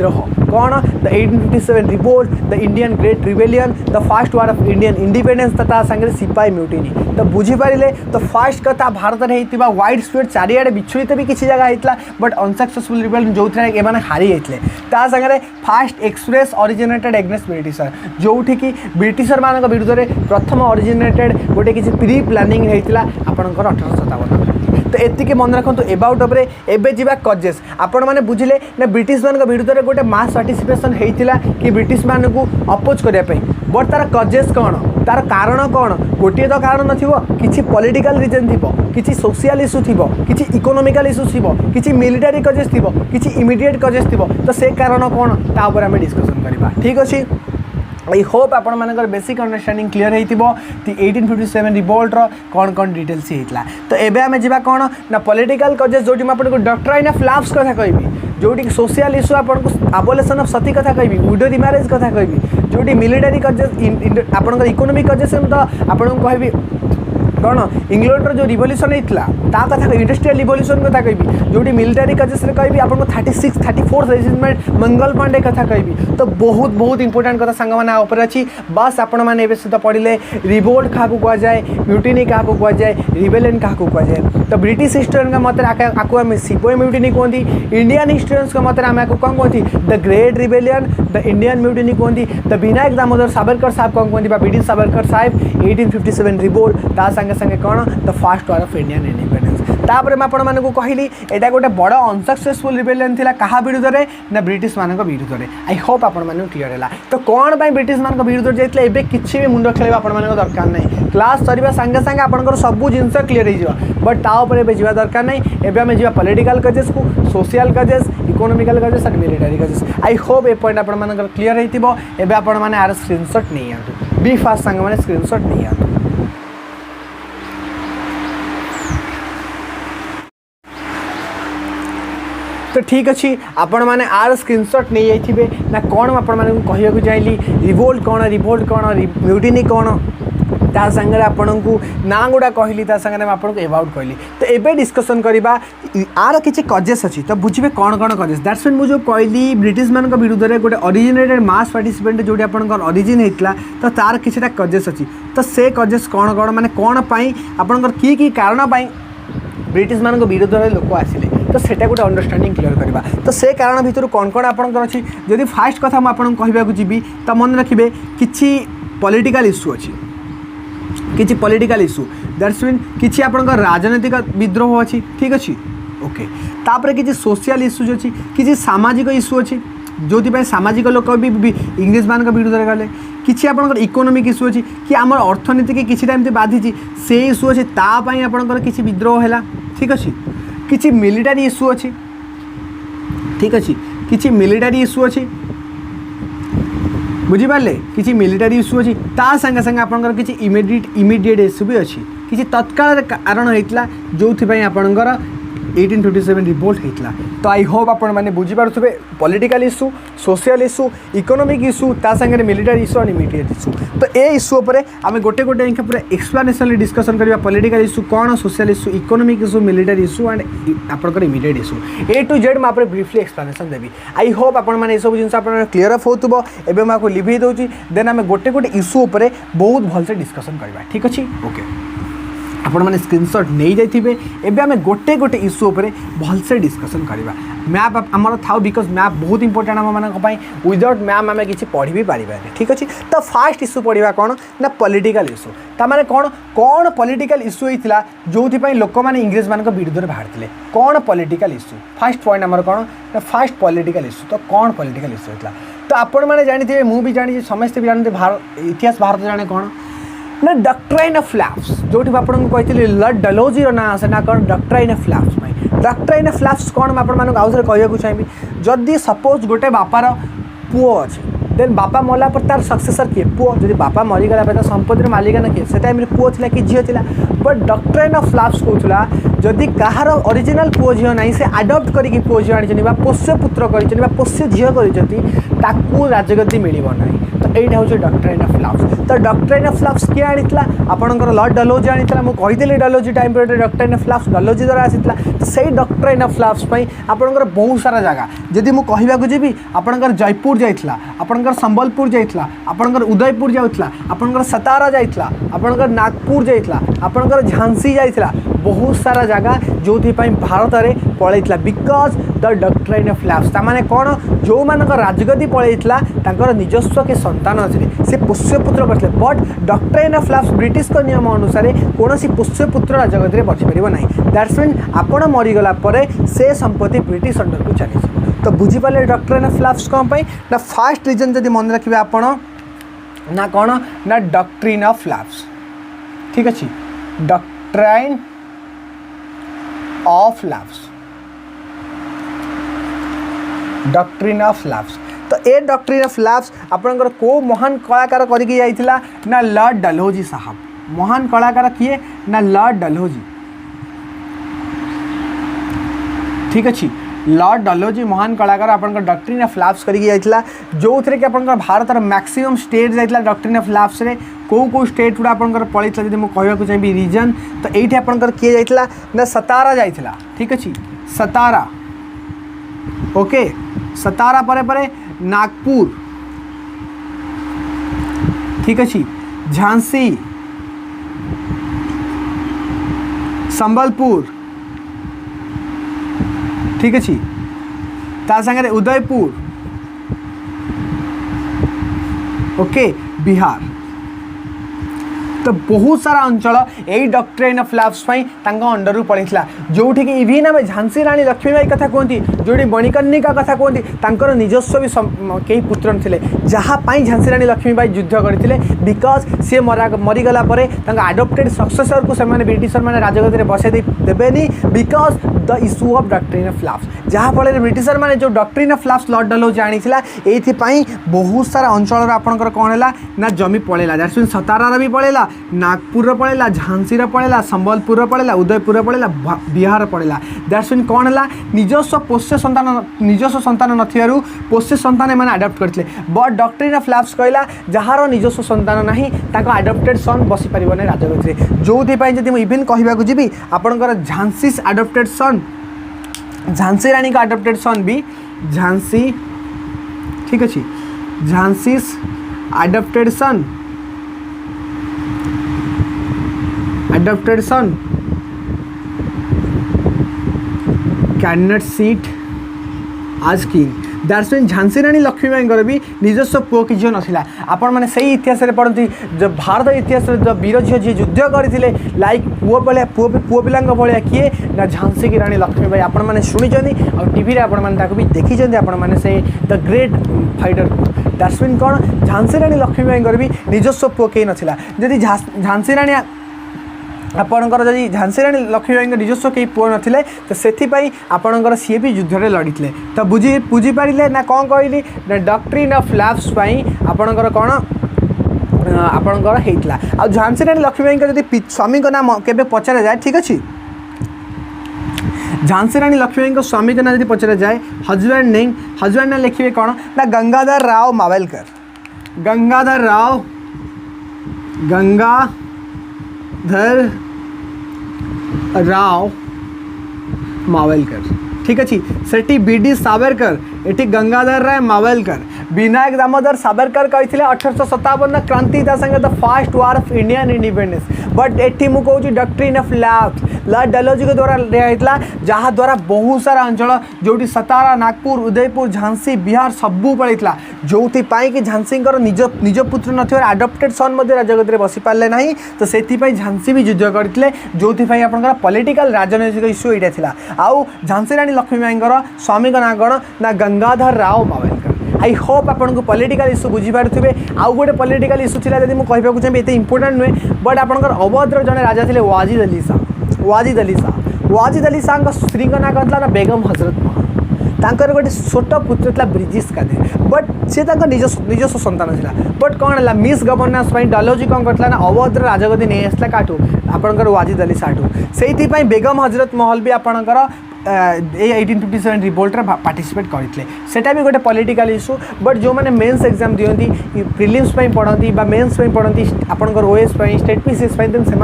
कौन the 1857 revolt the Indian great rebellion the first war of Indian independence तथा संगे सिपाही म्यूटिनी तो बुझी पारे तो फर्स्ट कथा भारत में होता वाइड स्प्रेड चारिआडे विच्छुड़ित भी किसी जगह होता बट अनसक्सेसफुल रिबेलियन जो एमाने हारी जाते सागे first express originated against Britisher जोठी कि ब्रिटिशर मान विरुद्ध में प्रथम ओरिजिनेटेड गोटे किसी प्री प्लानिंग होता आपंकर 1857 तो एतिके मन रखु एबाउट उपरे एबे जीवा कजेस आपण माने बुझिले ना ब्रिटिश मान विरुद्ध में गोटे मास पार्टिसिपेशन होता कि ब्रिटिश मान को अपोज करने बट तार कजेस कौन तार कारण कौन गोटे तो कारण नथिबो किछि पॉलिटिकल रीजन थिबो किछि सोशल इशू थिबो किछि इकोनॉमिकल इशू थिबो किछि मिलिटरी कजेस थिबो किछि इमीडिएट कजेस थिबो तो से कारण कौन ता ऊपर हम डिस्कशन करबा ठीक अछि आई होप आपण मानकर बेसिक अंडरस्टैंडिंग क्लियर होइतिबो 1857 रिवोल्ट रो कौन कौन डिटेल्स हितला तो एबे हमें जीवा कौन ना पॉलिटिकल कजेस जोटी म आपण को डॉक्ट्राइन ऑफ लैप्स कथा कहबी जोटी सोशल इशू आपण को अबोलिशन ऑफ सती कथा कहबी विडो रिमैरेज कथा कहबी जोटी मिलिटरी कजेस आपण इकोनॉमिक कजेस तो आपण को कहबी कौन इंग्लैंड जो रिवोल्यूशन होता ता कथा इंडस्ट्रियल रिवोल्यूशन कथा कहबी जोटी मिलिटरी कजेस कहबी आपन को 34th रेजिमेंट मंगल पांडे कथा कहबी तो बहुत बहुत इंपोर्टेंट कथा सांग माने ऊपर अछि बस आपण माने एबे सुद्धा पढ़िले रिवोल्ट का को जाए म्यूटिनी का को जाए रिबेलियन का को जाए तो ब्रिटिश हिस्टोरियन का मत आको हम सिपाही म्यूटिनी कहती इंडियन हिस्टोरियंस का मत आम कौन कहती the great rebellion the Indian mutiny कहती द विनायक दामोदर सावरकर साहब कौन कहती बीडी सावरकर साहब 1857 रिवोल्ट ता संगे संगे कौन the first war of Indian independence तापर मैं आपण मानकु कहली एटा गोटे बड़ अनसक्सेसफुल रिबेलियन थिला कहा विरुद्ध रे ना ब्रिटिश मानक विरुद्ध रे आई होप आपण मानकु क्लियर हैला तो कौन बाय ब्रिटिश मानक विरुद्ध जाइतले एबे किछि भी मुंडो खेलेबा आपण मानक दरकार नै क्लास सरीबा संगे संगे आपनकर सब जिंस क्लियर हो बट ता ऊपर एबे जीवा दरकार नै एबे हमें जीवा पॉलिटिकल कजेस को सोशल कजेस इकोनॉमिकल कजेस और military causes I hope A point आपण मानकर क्लियर हेतिबो एबे आपण माने आर स्क्रीनशॉट नै आतु बी फास्ट संगे माने स्क्रीनशॉट नै आतु तो ठीक अच्छी आपण मैंने आर स्क्रीनशॉट नहीं जाइए ना कौन आपण मैंने कहूँ चाहिए रिवोल्ट कौन म्यूटिनी कौन ता संगे आपण को ना गुड़ा कहली ता संगे आपको एबाउट कहली तो एबे डिस्कशन करवा आर किसी कजेस अच्छी तो बुझे कौन कौन कजेस दैट्स मीन मुझे कहली ब्रिटिश मान विरुद्ध में गोटे ओरिजिनेटेड मास पार्टिसिपेंट जोटी आपंकर ओरिजिन होता तो तार किसी कजेस अच्छी तो से कजेस कौन कौन माने कौन पाई आपंकर की कारण पाई ब्रिटिश मान विरुद्ध में लोक आसिले तो सेटा गोटे अंडरस्टैंडिंग क्लियर करवा तो से कारण भितर कौन कौन आपंकर अच्छी जदि फास्ट कथा मुझे कहवाक जी तो मन रखिए किसी पॉलिटिकल इश्यू अच्छी किसी पॉलिटिकल इश्यू दैट्स मीन किसी आपंकर राजनीतिक विद्रोह अच्छी ठीक अच्छे ओके तापर किसी सोशल इश्यूज अच्छी किसी सामाजिक इश्यू अच्छी जो सामाजिक लोक भी इंग्लिश मान विरुद्ध में गले किसी आपंकर इकोनॉमिक इश्यू अच्छी कि आम अर्थनीति की किसी टाइम बाधि से इश्यू अच्छे तापाई आपंकर किसी विद्रोह है ठीक अच्छे किसी मिलिटरी इश्यू अच्छी ठीक अच्छे किसी मिलिटरी इश्यू अच्छी बुझिपारे किसी मिलिटारी इश्यू अच्छी ता संगे संगे आपंकर किसी इमिडिएट इश्यू भी अच्छी किसी तत्काल कारण होता जो आपंकर 1857 रिवोल्ट होता। तो आई होप आपण मैंने बुझीपारे political issue social issue economic issue ता संगे मिलिटारी इश्यू और इमिडिएट इश्यू। तो ये इश्यू पर आम गोटे गोटे पूरा एक्सप्लेनेशनली डिस्कसन करवा पॉलिटिकल इश्यू कौन social issue economic issue military issue and आपंकर immediate issue A to Z मुझे ब्रीफली एक्सप्लेनेशन देवी। आई होप आपण सब जिन क्लीयर अफ होथुबो एबे मैं आपको लिभि दउची देन आम गोटे गोटे इश्यू पर बहुत भलसे डिस्कसन करवा ठीक अच्छे ओके आपण मैंने स्क्रीनशॉट नहीं जाइए एबे आम गोटे गोटे इश्यू पर भलसे डिस्कसन करवा मैप आमर था बिकज मैप बहुत इंपोर्टेंट आम मानी विदाउट मैप आम कि पढ़ी भी पारे ठीक अच्छे। तो फास्ट इश्यू पढ़ा कौन ना पॉलिटिकल इश्यू ताने कौन कौन पॉलिटिकल इश्यू होता जो लोक मैंने इंग्रेज मान विरुद्ध बाहर कौन पॉलिटिकल इश्यू फर्स्ट पॉइंट आमर कौन ना फास्ट पॉलिटिकल इश्यू। तो कौन पॉलिटिकल इश्यू होता तो आपण मैंने जानते मुझे जानी समस्ते भी जानते इतिहास भारत जाने कौन ना डॉक्ट्राइन ऑफ लैप्स जो आपको कही लॉर्ड डलहौजी ना आसे ना कौन doctrine of lapse doctrine of lapse कौन मैं आउ थे कहूँ चाहिए जदि सपोज गोटे बापार पुओ अच्छे देन बापा मरला पर तार सक्सेसर किए पुओ जब बापा मरीगला तो संपत्तिर मालिकाना किए से टाइम पुओ थी कि झील था बट डॉक्ट्राइन ऑफ लैप्स कहूला जदि कहार ओरिजिनल पुओ झील ना से आडप्ट करके पुओ झील आनी पोष्य पुत्र कर पोष्य झील कर राजगद्दी मिल ना तो यहाँ हूँ डॉक्ट्राइन ऑफ लैप्स। तो डॉक्ट्राइन ऑफ लैप्स किए आनीला आपंकर लॉर्ड डलहौजी आनीला मुझे Dalhousie time period doctrine of lapse Dalhousie द्वारा आसीला। तो सही डॉक्ट्राइन ऑफ लैप्स आपंकर बहुत सारा जगह जदि मुझे कहवाक जी आपंकर जयपुर जाइला आपंकर संबलपुर जाइला आपंकर उदयपुर जाइला आपंकर सतारा जाइला आपंकर नागपुर जाइला आपंकर झांसी जाइला बहुत सारा जगह जो भारत में पलैला because the doctrine of lapse ताने कौन जो मान राजगद्दी पलैला निजस्व के संतान अच्छे से पुष्यपुत्र करते but doctrine of lapse British नियम अनुसार कौन पुष्यपुत्र राजगद्दी में बसीपर ना दैट्स मीन आपण मरीगला से संपत्ति ब्रिटिश अंडर को चली। तो बुझीपारे डॉक्ट्राइन ऑफ लैप्स कौन ना फास्ट रीजन जब मन रखिए आपण ना कौन ना डॉक्ट्रिन ऑफ लैप्स ठीक अच्छे doctrine of lapse doctrine of lapse. तो ए डॉक्ट्रिन ऑफ लैप्स आपंकर को महान कलाकार करके जाइथिला ना लॉर्ड डलहौजी साहब महान कलाकार किए ना लॉर्ड डलहौजी ठीक अच्छे लॉर्ड डलहौजी महान कलाकार आपंकर डॉक्ट्रिन ऑफ लैप्स करके जाइथिला जो थे कि आपंकर भारत मैक्सिमम स्टेट जाइथिला डॉक्ट्रिन ऑफ लैप्स रे को स्टेट गुड़ा आपंकर पड़ता जब मुझे कहवाक चाहिए रीजन तो ये आपंकर किए जाइथिला ना सतारा जाइथिला ठीक अच्छे सतारा ओके सतारा परे नागपुर ठीक अच्छे झांसी संबलपुर ठीक अच्छे ता संगे उदयपुर ओके बिहार। तो बहुत सारा अंचल यही डॉक्ट्राइन ऑफ लैप्स अंडर पड़ता जो इवन आम झांसी रानी लक्ष्मीबाई कथा कहती जो मणिकर्णिका कथा कहती निजस्व भी कई पुत्र थे जहाँपाई झांसी रानी लक्ष्मीबाई युद्ध करते बिकज सी मरीगला आडप्टेड सक्सेसर को ब्रिटिशर मैंने राजगद्दी में बसई देवेनि because the issue of doctrine of lapse जहाँफल ब्रिटिशर मैंने जो doctrine of lapse Lord Dalhousie आनीला ये बहुत सारा अंचल आपंकर कौन है ना जमी पड़ेगा दैट्स मीन सतारार भी पड़ेगा नागपुर पड़ेगा झांसी पड़ेगा संबलपुर पड़ेगा उदयपुर पड़ेगा बिहार पड़ेगा दैट्स मीन कौन है निजस्व पोष्य संतान नथिबारु पोष्य संतान मैंने आडप्ट करते बट डॉक्ट्रिन ऑफ लैप्स कहला जार निजस्व संतान नहीं ताको आडप्टेड सन बसी पार ना राजगद्दी जो जब इवेन कहवाक जी आपंकर झांसी आडप्टेड सन झांसी रानी का आडप्टेड सन भी झांसी ठीक अच्छे झांसी आडप्टेड सन कैन नॉट सीट आज किंग दैट्स मीन झांसी रानी लक्ष्मीबाई भी निजस्व पुओ कि झील नाला आपण मैंने से इतिहास पढ़ती जब भारत इतिहास जब वीर झील जी युद्ध करते लाइक पुओ भाया पुओ पिला भाया किए ना झांसी की रानी लक्ष्मीबाई आपण मैंने शुणी और टीवी भी देखी आपण से the great fighter that's mean कौन झांसी रानी लक्ष्मीबाई भी निजस्व पुओ कहीं नाला जदि झांसी रानी आपणकर जदि झांसी रानी लक्ष्मीबाई निजस्व कई पुओ नथिले तो सेथिपाई आपणकर सी भी युद्ध में लड़ीते तो बुझीपारे ना कौन कहली ना डॉक्ट्रिन ऑफ लैप्स आपणकर कौन आपणकर होता आ झांसी रानी लक्ष्मीबाई जदि स्वामी का नाम केबे पचरा जाए ठीक अच्छे झांसी रानी लक्ष्मीबाई स्वामी का नाम जब पचरा जाए हजबैंड ने लिखे कौन ना गंगाधर राव मावेलकर ठीक अच्छे सेठी बीडी सावरकर एटी गंगाधर राय मावेलकर विनायक दामोदर सावरकर कहते 1857 क्रांति संगे the fast war of Indian independence but eighty मु कहूँ doctrine of lapse Lord Dalhousie के द्वारा दिया जहाँ द्वारा बहुत सारा अंचल जो सतारा नागपुर उदयपुर झांसी बिहार सबू पड़ता जो कि झांसी निज पुत्र न आडप्टेड सन राजगति में बसी पारे ना तो से झांसी भी युद्ध करते जो आप पॉलिटिकल राजनैतिक इश्यू यहाँ था आउ झांसी रानी लक्ष्मीबाई स्वामी का ना कौन ना गंगाधर राव मावेलकर आई होप आपको पॉलिटिकल इश्यू बुझीपारे आउ गोटे पॉलिटिकल इश्यू था जब मुझे कहूँ चाहिए ये इंपोर्टाट नुहे बट आपंकर अवधर जड़े राजा थे वाजिद अली शाह स्त्री का ना कहला ना बेगम हजरत महल तांकर गोटे छोट पुत्र था ब्रिजेश कादे बट सी निजस्व संतान था बट कौन है मिस गवर्नेंस डलहौजी कौन करता ना अवध राजगति नहीं आसला काठू आपंकर वाजिद अली शाह से बेगम हजरत महल भी आपंकर 1857 रिवोल्टर पार्टिसिपेट करते सेटा भी गोटे पॉलिटिकल इश्यू बट जो मैंने मेन्स एग्जाम दिखती प्रिलिम्स पढ़ती मेन्स पढ़ती आपंकर ओएस स्टेट पीसीएस देन से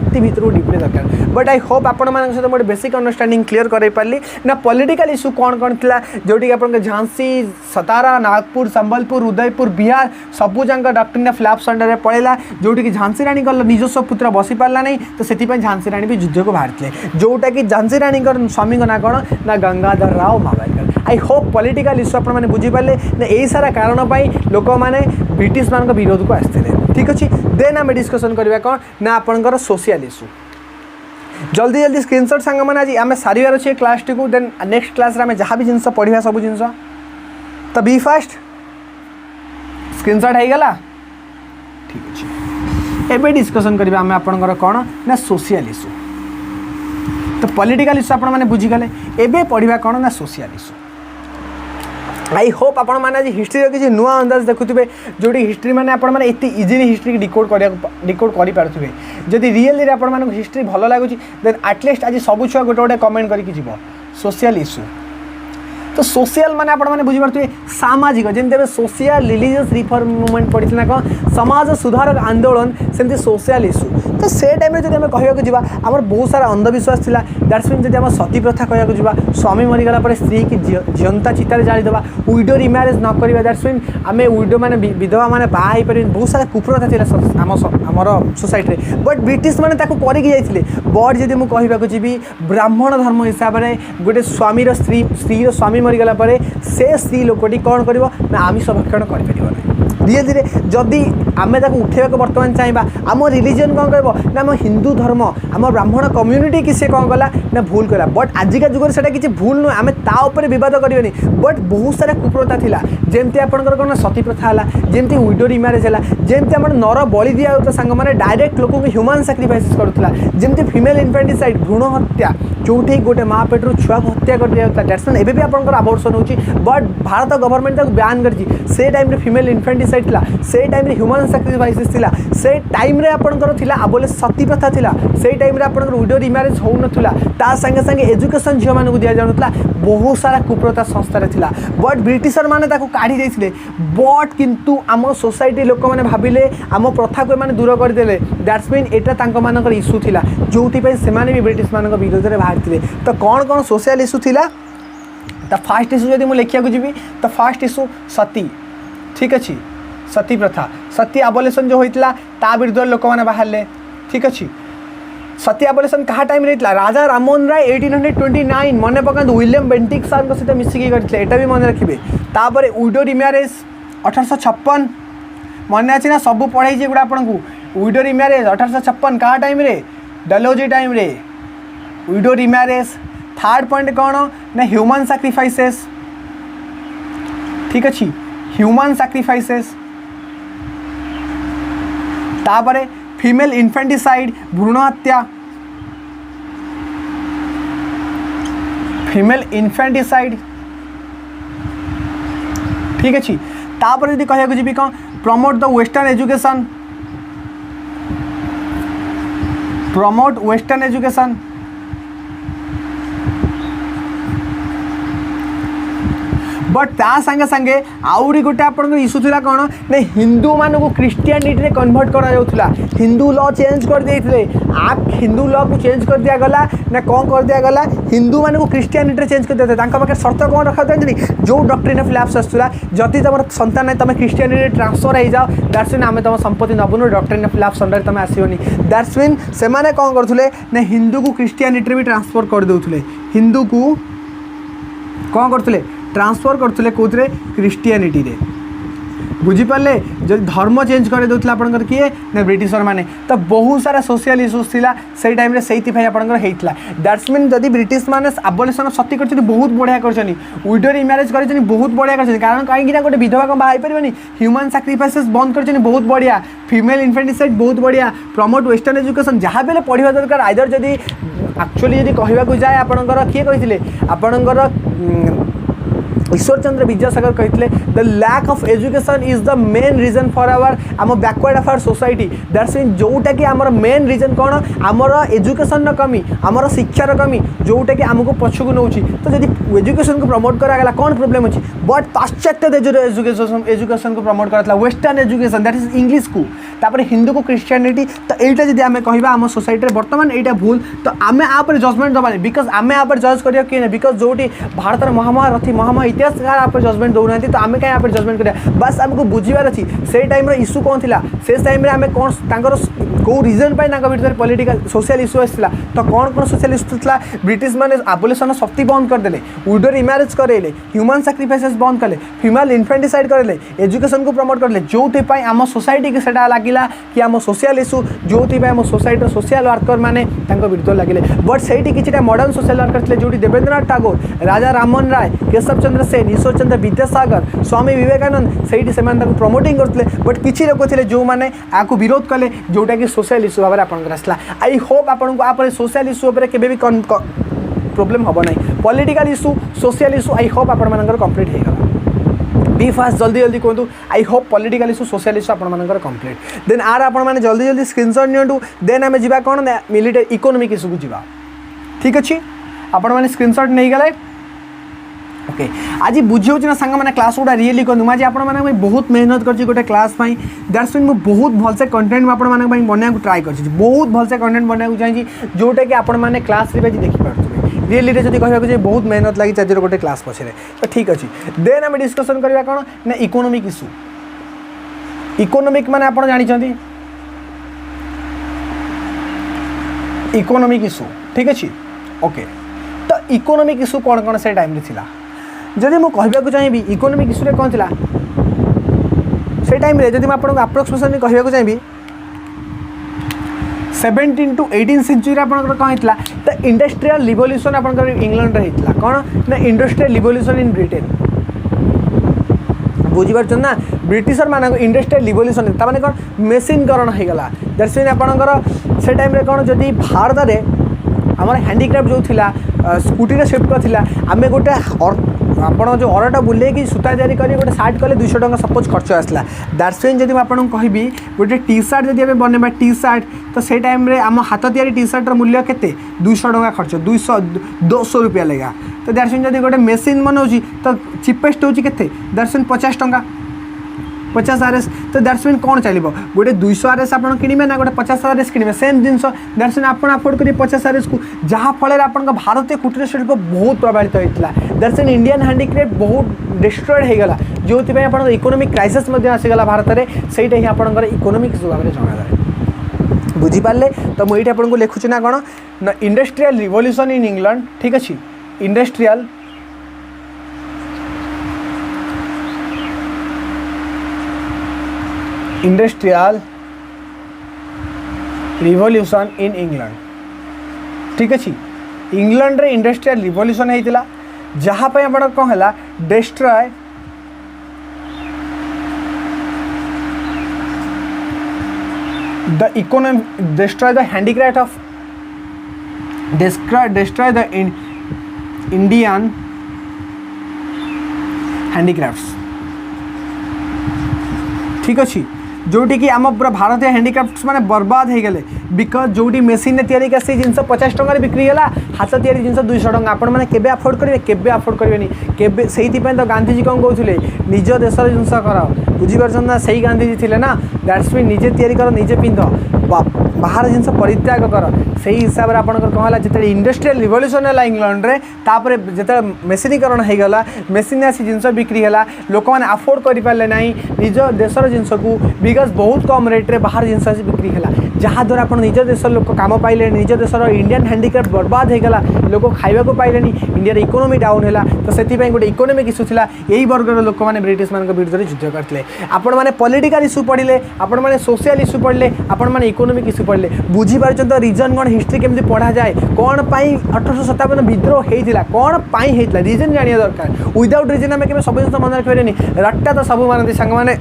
अति भितर डीपली दरकार बट आई होप आपण मान सहित गोटे बेसिक अंडरस्टैंडिंग क्लीयर कर पारि ना पॉलिटिकल इश्यू कौन कौन था जोटी आप झांसी सतारा नागपुर संबलपुर उदयपुर बिहार सबूजाक डॉक्ट्रिन ऑफ लैप्स अंडर में पड़ेगा जोटी कि झांसी रानी निजस्व पुत्र बसी पारा नहीं तो से झांसी रानी भी युद्ध को बाहर जोटा कि झांसी रानी स्वामी ना कौन ना Gangadhar Rao Newalkar I hope political issue आप बुझीपारे ना यही सारा कारण लोक मैंने ब्रिटिश मान विरोध को आसते ठीक अच्छे देन आम डिस्कसन करवा कौन ना आपंकर सोशल इश्यू जल्दी जल्दी स्क्रीनशॉट सांग मैंने आज आम सारे अच्छे क्लास टी को देन नेक्स्ट क्लास आम जहाँ भी जिनस पढ़ा सब जिन तो बी फास्ट स्क्रीनशॉट हो गला ठीक अच्छे एबे डिस्कसन करवा आम आपंकर कौन ना सोशल इश्यू तो पॉलिटिकल इश्यू आपने बुझीगले एबे पढ़ा कौन ना सोशल इश्यू आई होप आपण मैंने आज हिस्ट्री किसी नुआ अंदाज देखुए जोटी हिस्ट्री मैंने आपने इतनी इजिली हिस्ट्री डिकोड कर पारे जदि रियली आप हिस्ट्री भल लगुच देन एटलिस्ट आज सब छुआ गोटे गोटे कमेंट करके सोशल इश्यू तो सोशल माने आपण मैंने बुझीपारे सामाजिक जमी सोशल रिलीजियस रिफॉर्म मूवमेंट पड़ी ना कौन समाज सुधारक आंदोलन सेमती सोशल इश्यू तो से टाइम जब आम कहूँ जा आम बहुत सारा अंधविश्वास था दैट्स मीन जब सती प्रथा कहूँ जा स्वामी मरीगला पर स्त्री की जीवंता चितार जालीदेवा विडो रिम्यारेज न करवा दैट्स मीन आम विडो मैंने विधवा मैंने बाहर पारे बहुत सारा कुप्रथा थी आमर सोसाइटी बट ब्रिटिश मैंने करके जाइए बट जब मुझे कहूँ जी ब्राह्मण धर्म हिसाब से गोटे स्वामीर स्त्री स्वामी मरीगला पर से स्त्री लोकटी कौन कर आमिष भक्षण कर धीरे धीरे जदि आम उठेक बर्तमान चाहिए आम रिलीजन कौन कर ना आम हिंदू धर्म आम ब्राह्मण कम्युनिटी कि सी कौन कला ना भूल कला बट आजिका जुगर से किसी भूल नुहे आम ताऊपर बद करनी बट बहुत सारा कुप्रथा था जमती आपंकर कौन सती प्रथा है जमती विडो रिम्यारेज है जमती आम नर बलि दिया सांग मैंने डायरेक्ट लोक ह्यूमन साक्रिफाइस करूला जमती फिमेल इन्फेंटिसाइड भ्रूण हत्या जो गोटे माँ पेटर छुआ को हत्या कर दिया दैट्स मीन एबी आपंकर आबर्षण होची बट भारत गवर्नमेंट बैन करची से टाइम रे फीमेल इन्फेंटिसाइड थिला से टाइम रे ह्यूमन सैक्रिफाइसेस थिला से टाइम रे आपनकर थिला आबोले सती प्रथा थिला से टाइम रे आपनकर विडो रिम्यारेज हो नथिला ता संगे संगे एजुकेशन झियो मानकु दिया जानुतला बहुत सारा कुप्रथा संस्था रे थिला बट ब्रिटिशर माने ताको काढी देथिले बट किंतु आम सोसाइटी लोक माने भाबिले आम प्रथा को माने दूर कर देले दैट्स मीन एटा तांको मानकर इश्यू थिला जोथि पे से माने भी ब्रिटिश मानक विरोध रे बाहर थिले तो कौन कौन सोशल इश्यू थिला तो फास्ट इश्यू जब मुझे लिखा जी तो फास्ट इश्यू सती ठीक अच्छे सती प्रथा सती आबोलेशन जो होता ता विरुद्ध लोक मैंने बाहर ठीक अच्छे सती आबोलेशन क्या टाइम होता राजा राममोहन राय 1829 मन पका विलियम बेंटिक सार सहित मिसिकी करते यहाँ भी मन रखिए तापर विडो रिम्यारेज 1856 मन अच्छे ना सब पढ़ाई गुड़ा आपन को विडो रिम्यारेज 1856 क्या time Dalhousie time widow remarriage third point कौन ना ह्यूमन सैक्रिफाइसेस ठीक अच्छे ह्यूमन सैक्रिफाइसेस तापरे फीमेल इन्फेंटिसाइड भ्रूण हत्या, फीमेल इन्फेंटिसाइड, ठीक अच्छे। तापर यदि कहूँ जी कौन promote the western education, promote western education, but ता संगे संगे आउरी गोटे आपन इश्यू थिला कौन ना हिंदू मान को क्रिश्चियनिटी रे कन्वर्ट करा जाउथला, हिंदू लॉ चेंज कर देइथिले, एक्ट हिंदू लॉ को चेंज कर दिया गला ना कौन कर दिया गला हिंदू मान को क्रिश्चियनिटी रे चेंज कर देते तांका पाखे शर्त कौन रखा जानी जो डॉक्ट्रिन ऑफ लैप्स आसुला जति तमर संतान नहीं तुम क्रिश्चियनिटी रे ट्रांसफर हो जाओ दैट्स मीन आमे तुम संपत्ति नबुनु डॉक्ट्रिन ऑफ लैप्स अंडर तुम आसीओनी, दैट्स मीन से माने कौन करथुले ना हिंदू को क्रिश्चियनिटी रे भी ट्रांसफर कर देउथुले, हिंदू को कौन करथुले ट्रांसफर करथुले कोथरे क्रिश्चियनिटी रे, बुझीपारे जब धर्म चेंज कर दूसरा आपंकर किए ना ब्रिटिशर मैंने तो बहुत सारा सोशल इश्यूज थिला से टाइम रे से आपंकर होता दैट्स मीन जदि ब्रिटिश मैंने आबोलिशन ऑफ सती कर बहुत बढ़िया कर विडो रिमैरेज कर बहुत बढ़िया कर कारण कहीं गोटे विधवा कौन बाहर पारे ह्यूमन सैक्रिफाइसेस बंद कर बहुत बढ़िया, फीमेल इन्फेंटिसाइड बहुत बढ़िया, प्रमोट वेस्टर्न एजुकेशन जहाँ भी पढ़ा दरकार आइदर जदि एक्चुअली जदि कहवाक जाए आपंकर किए कही आपंकर ईश्वर चंद्र विद्यासागर कहते the lack of education is the main reason for our um backward of our society, that's mean जोटा कि आमर मेन रीजन कौन आमर एजुकेशन कमी आमर शिक्षार कमी जोटा कि आमको पछक नौ तो जब एजुकेशन को प्रमोट करागला कौन प्रोब्लेम अच्छी बट पाश्चात्य एजुकेशन को प्रमोट कराला western education that is English को तापर हिंदू को क्रिश्चियनिटी तो यहाँ जब आम कह आम सोसाइटी बर्तमान यहाँ भूल तो आम आप जजमेंट दबानी बिकज आम आप जज करिया किए ना बिकज जो भारत महामहारथी महामहा इतिहासकार आप जजमेंट दौना तो आम कहीं आप जजमेंट करिया बस आमको बुझार अच्छी से टाइम इश्यू कौन थी से टाइम आम कौन कौ रिजन भर पॉलिटिकल सोशल इश्यू आसाला तो कौन कौन सोशल इश्यू था ब्रिटिश मैंने आबोलिशन शक्ति बंद करदे, विडो रिमैरेज करेले, ह्यूमन सैक्रिफाइसेस बंद कले, फीमेल इन्फेंटिसाइड करेले, एजुकेशन को प्रमोट करेले जो आम सोसाइटी की सेटा लगिला कि आम सोशल इश्यू जो आम सोसाइटी सोशल वर्कर मैंने विरुद्ध लगे बट से किसी मॉडर्न सोशल वर्कर थे जो देवेंद्रनाथ टागोर, राजा राममोहन राय, केशव चंद्र सेन, ईश्वर चंद्र विद्यासागर, स्वामी विवेकानंद से प्रमोटिंग करते बट किसी लोग थे जो मैंने आपको विरोध कले जोटा कि सोशल इश्यू भाव में आसला। आई होप आपको सोशल इश्यू केबे भी प्रॉब्लम हम ना political issue social issue I hope आपर कंप्लीट होगा बी फास्ट जल्दी जल्दी कहतु I hope political issue social issue आपर कंप्लीट देन आर आपण जल्दी जल्दी स्क्रीनशॉट नियंतु देन आम जा कौन मिलिटरी इकोनॉमिक इश्यू को जा ठीक अच्छे आपण मैंने स्क्रीनशॉट नहीं गले ओके आज बुझे ना सांग मैंने क्लास गुड़ा रियली कहूँ मुझे आपने बहुत मेहनत कर गोटे क्लास दैट्स मीन मुझे बहुत भलसे कंटेंट मुझे बनने को ट्राए कर बहुत भलसे कंटेंट बनने को चाहिए जोटा कि आपने क्लास देखिपे रियली जब कहूँ बहुत मेहनत लगी आज गोटे क्लास पछे तो ठीक अच्छे देन आम डिस्कसन करवा कौन ना इकोनॉमिक इश्यू इकोनॉमिक माने आप जानते इकोनॉमिक इश्यू ठीक अच्छे ओके तो इकोनॉमिक इश्यू कौन कौन से टाइम थी जदि मुझे कहवाक चाहिए इकोनॉमिक इश्यू कौन थी से टाइम जब मुझे आपको अप्रोक्सीमेशन कहवाक चाहिए 17 to 18 सेंचुरी आपंकर कौन होता तो इंडस्ट्रियल रिवोल्यूशन आपंकर इंग्लैंड रे होता कौन ना इंडस्ट्रियल रिवोल्यूशन इन ब्रिटेन बुझीपार ना ब्रिटिशर मान इंडस्ट्रियल रिवोल्यूशन मैंने कौन मेसीनकरण होगा दैट्स मीन आपंकर से टाइम कौन जदि भारत में आम हैंडीक्राफ्ट जो थिला स्कूटी शिफ्ट थी आम गोटे आपड़ जो अरटा बुले सूता तैयारी कर गोटे सार्ट कले 200 टଙ୍କା सपोज खर्च आसला दैट्स मीन जब आपको कहबी गोटे टी सार्ट जब बनवा टी सार्ट तो से टाइम आम हाथ तैयारी टी सार्टर मूल्य के 200 टଙ୍କା खर्च 200 रुपया लगा तो दैट्स मीन जब गोटे मेसीन बनाऊँगी तो चिपेस्ट होची केते दैट्स मीन 50 टଙ୍କା 50 RS तो दैट्स मीन कौन चलो गोटे 200 RS आप किणवे ना गोटे 50 RS किणवे सेम जिन दैट्स मीन आप अफोर्ड करेंगे 50 RS को जहाँफल आप भारतीय कुटीर शिल्प बहुत प्रभावित होता दैट्स मीन इंडियन हैंडीक्राफ्ट बहुत डिस्ट्रॉयड होगा जो आप इकोनॉमिक क्राइसिस आसीगला भारत में सहीटा ही आपंकर इकोनॉमिक भाव में जनाए बुझीपारे तो मुझे आपको लिखुची ना कौन ना इंडस्ट्रियल रिवोल्यूशन इन इंग्लैंड ठीक अच्छे इंडस्ट्रियल रिवोल्यूशन इन इंग्लैंड ठीक अच्छे इंग्लैंड रे इंडस्ट्रियल रिवोल्यूशन होता जहाँ आप कौन है destroy the economy destroy the handicraft of destroy the Indian handicrafts ठीक अच्छी जोटी कि आम पूरा भारतीय हैंडीक्राफ्ट्स माने बर्बाद हो गले बिकज जोटी मेसीन तैयारी कर जिन 50 टंकार बिक्री है हाथ तैयारी जिन 200 टंका आपण मैंने केबे अफोर्ड करेंगे केबे अफोर्ड करेंगे केबे से तो गांधीजी कौन कहते निज देशर जिनस कर बुझीपार ना से गांधीजी थे ना दैट्स मीन निजे तैयारी कर निजे पिंध बाहर जिनस परित्याग कर से हिसाब से आपंकर कौन है जिते इंडस्ट्रियल रिवोल्यूशन है इंग्लैंड रे तापर जिते मेसीनीकरण हो गला मेसीन आसी जिनस बिक्री है लोक मैंने अफोर्ड करें ना निज देशर जिनस को बिकज बहुत कम रेट्रे बाहर जिनस आसी बिक्री है जहाँद्वारा आप निज देश लोक काम पाइले निज देशर इंडियन हैंडीक्राफ्ट बर्बाद हो गला लोक खाइबा पाइले इंडिया इकोनॉमी डाउन है तो से गोटे इकोनॉमिक इश्यू था यही वर्गर लोक मैंने ब्रिटिश मान विरुद्ध युद्ध करते आपण मैंने पॉलिटिकल इश्यू पढ़ले आपण मैंने सोशल इश्यू पढ़ले आपण मैंने इकोनॉमिक इश्यू पढ़ले बुझीपार तो रीजन कौन हिस्ट्री केमती पढ़ा जाए कौन पाई 1857 विद्रोह होता कौन पाई होता रीजन जानिया दरकार विदाउट रीजन आम के सब जिन मन रखिपारे रट्टा तो सब मानती सांग मैंने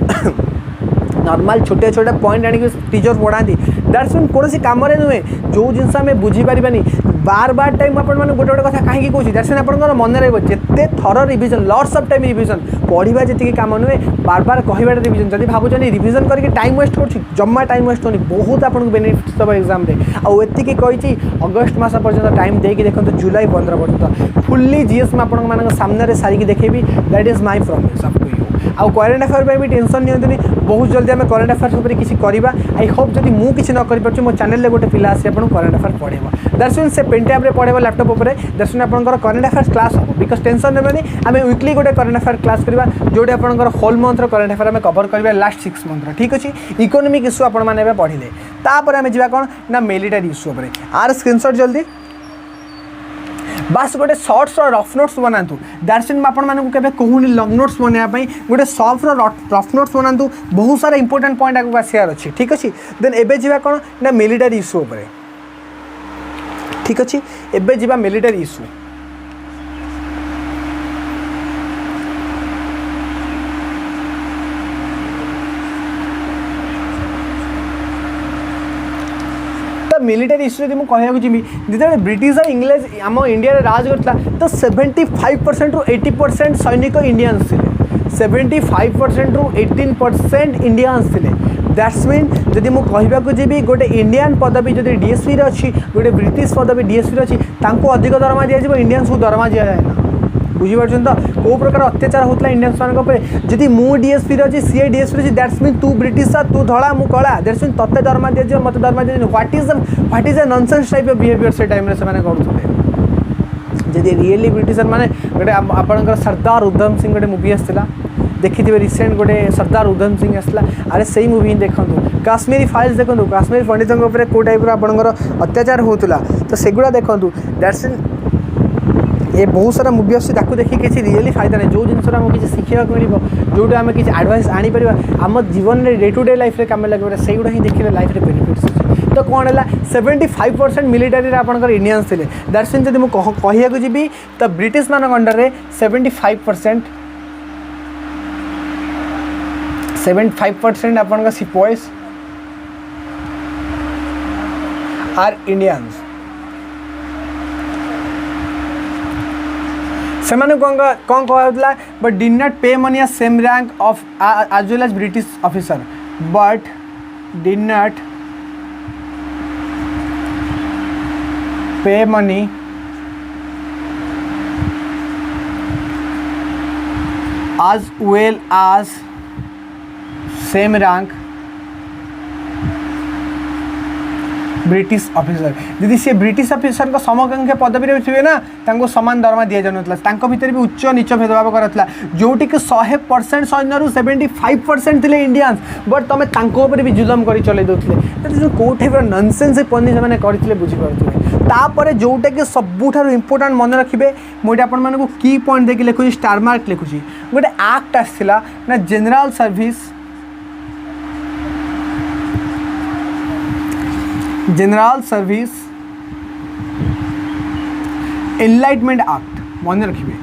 नॉर्मल छोटे छोटे पॉइंट आनी टीचर पढ़ाती दैट्स मीन कौन कम नुहे जो जिनस आम बुझीपारानी बार बार टाइम आप गोटे गोटे कथा कहीं कौन दैट्स मीन आप मन रही जिते थर revision lots of time revision पढ़ा जी कम नुहे बार बार कहवा रिविजन जब भावुँ रिविजन करके टाइम वेस्ट कर जमा टाइम वेस्ट होनी बहुत आपको बेनिफिट्स दब एग्जाम आती कही अगस्ट मस पर्यटन टाइम देकी देखो जुलाई 15 पर्यटन फुल्ली जीएस में आप सामने सारिकी देखेबी that is my promise up to you आउ करेन्ट अफेयर भी टेंशन नियंतुनी बहुत जल्दी आम करेन्ट अफेयर्स उपर किसी करवा आई होप जब मुझे किसी न कर मो चैनल गोटे पिला आसी आपको करेन्ट अफेयर पढ़ेगा दैट्स मीन से पेन टैब रे पढ़ेगा लैपटॉप उपर दैट्स मीन आपंकर करेन्ट अफेयर्स क्लास हम बिकज टेंशन नेबनी आम वीकली गोटे करेन्ट अफेयर क्लास करवा जोटे आपंकर होल मंथ करेन्ट अफेयर आम कवर करवा लास्ट 6 मंथ ठीक अच्छे इकोनॉमिक इश्यू आपण मैंने पढ़ले तापर आम जा कौन ना मिलिटारी इश्यू उपर आर स्क्रीनशॉट जल्दी बास गोटे सर्ट्स रफ नोट्स बनातु दैट्स मीन आपको केबे कहूनी लॉन्ग नोट्स बनाया गोटे सॉफ्ट रफ नोट्स बनातु बहुत सारा इंपोर्टेंट पॉइंट आगे आसार अच्छी ठीक अच्छे देन एबे जीवा कौन ना मिलिटारी इश्यू उपर ठीक अच्छे एबे जीवा मिलिटारी इश्यू मिलिटारी इश्यू जब मुझे जी जिते ब्रिटिश और इंग्लिश आम इंडिया राज करता तो 75% रु 80% सैनिक इंडियंस थे 75% रु 18% इंडियंस थे दैट्स मीन जदि मुझे जी गोटे इंडियन पदवी जो डीएसपी अच्छी गोटे ब्रिटिश पदवी डीएसपी अच्छी अधिक दरमा दिया इंडियंस को दरमा दि जाए ना बुझीपार तो कौ प्रकार अत्याचार होता इंडियंस मान जदि मु डीएसपी अच्छी सी डीएसपी अच्छी दैट्स मीन तू ब्रिटिश तू धड़ा मु कला दैट्स मीन तत्ते दरमा दि जाए मत दरमा दि what is a nonsense type of behaviour से टाइम से करुले जदि रियली ब्रिटिशर माने गोटे आपणकर सरदार उधम सिंह गोटे मुवी आसला देखिए रिसेंट गोटे सरदार उधम सिंह आसला अरे से मुवी देखूँ काश्मीरी फाइल्स देखो काश्मीरी पंडितों कौ टाइप आपंकर अत्याचार होता तो सेगुड़ा देखूँ दैट्स मीन ये बहुत सारा मुवी आस देखिए किसी रियली फायदा नहीं जो जिनस किसी शिखा मिल जो आम किसी एडवाइस आनीपर आम जीवन में डे टू डे लाइफ में कम लगे से गुड़ा ही देखिए लाइफ में बेनिफिट्स अच्छे तो कौन है 75% मिलिटारी आपंकर इंडियंस थे दैट्स मीन जब मुझे कहूँ जी तो ब्रिटिश मान अंडर में 75% आपंकर सिपॉइज आर इंडियंस से कौन कहला but did not pay money as same rank of as well as British officer but did not pay money as well as same rank British officer यदि सी British officer को समकक्ष पदवी थे ना सामान दरमा दि जाता भितर भी उच्च नीच भेदभाव कराला जोटि 100% सैन्य 75% थे इंडियंस बट तुम तापर भी जुलम कर चल दे कौ टाइप ननसेंस पनी से करते बुझीपारे तापर जोटा कि सबुठ इंपोर्टाट मन रखिए मुझे आपको की पॉइंट देखिए लिखुची स्टार मार्क लिखुची गोटे एक्ट आसला ना जनरल सर्विस एनलाइटमेंट एक्ट मन रखिए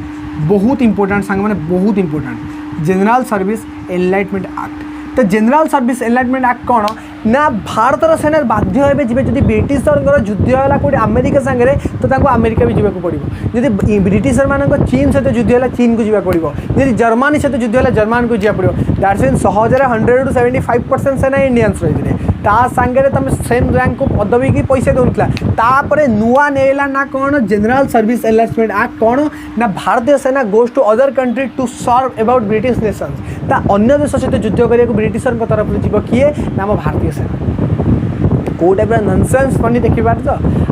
बहुत इंपोर्टेंट सांग मैंने बहुत important general service enlightenment act तो जनरल सर्विस एनलाइटमेंट एक्ट कौन ना भारतर सेना बाध्य हे जी जब ब्रिटिशर युद्ध है कौटे अमेरिका सांगे तो अमेरिका भी जावाक पड़ो जब ब्रिटिशर मान चीन सहित युद्ध है चीन को जावाक पड़ो जब जर्मनी सहित युद्ध है जर्मन को जावाक पड़ो दैट्स मीन 100 to 75% सेना इंडियंस रही ता सांगे तुम सेम रैंक को पदवी की पैसा दूसरा तापर नुआ नेला ना कौन जनरल सर्विस एनलाइटमेंट एक्ट कौन ना भारतीय सेना goes to other country to serve about British nations ता अन्य देश सहित युद्ध करने ब्रिटिशर तरफ जीव किए ना आम भारतीय सेना कौ टाइप ननसेंस फंडी देखिपार तो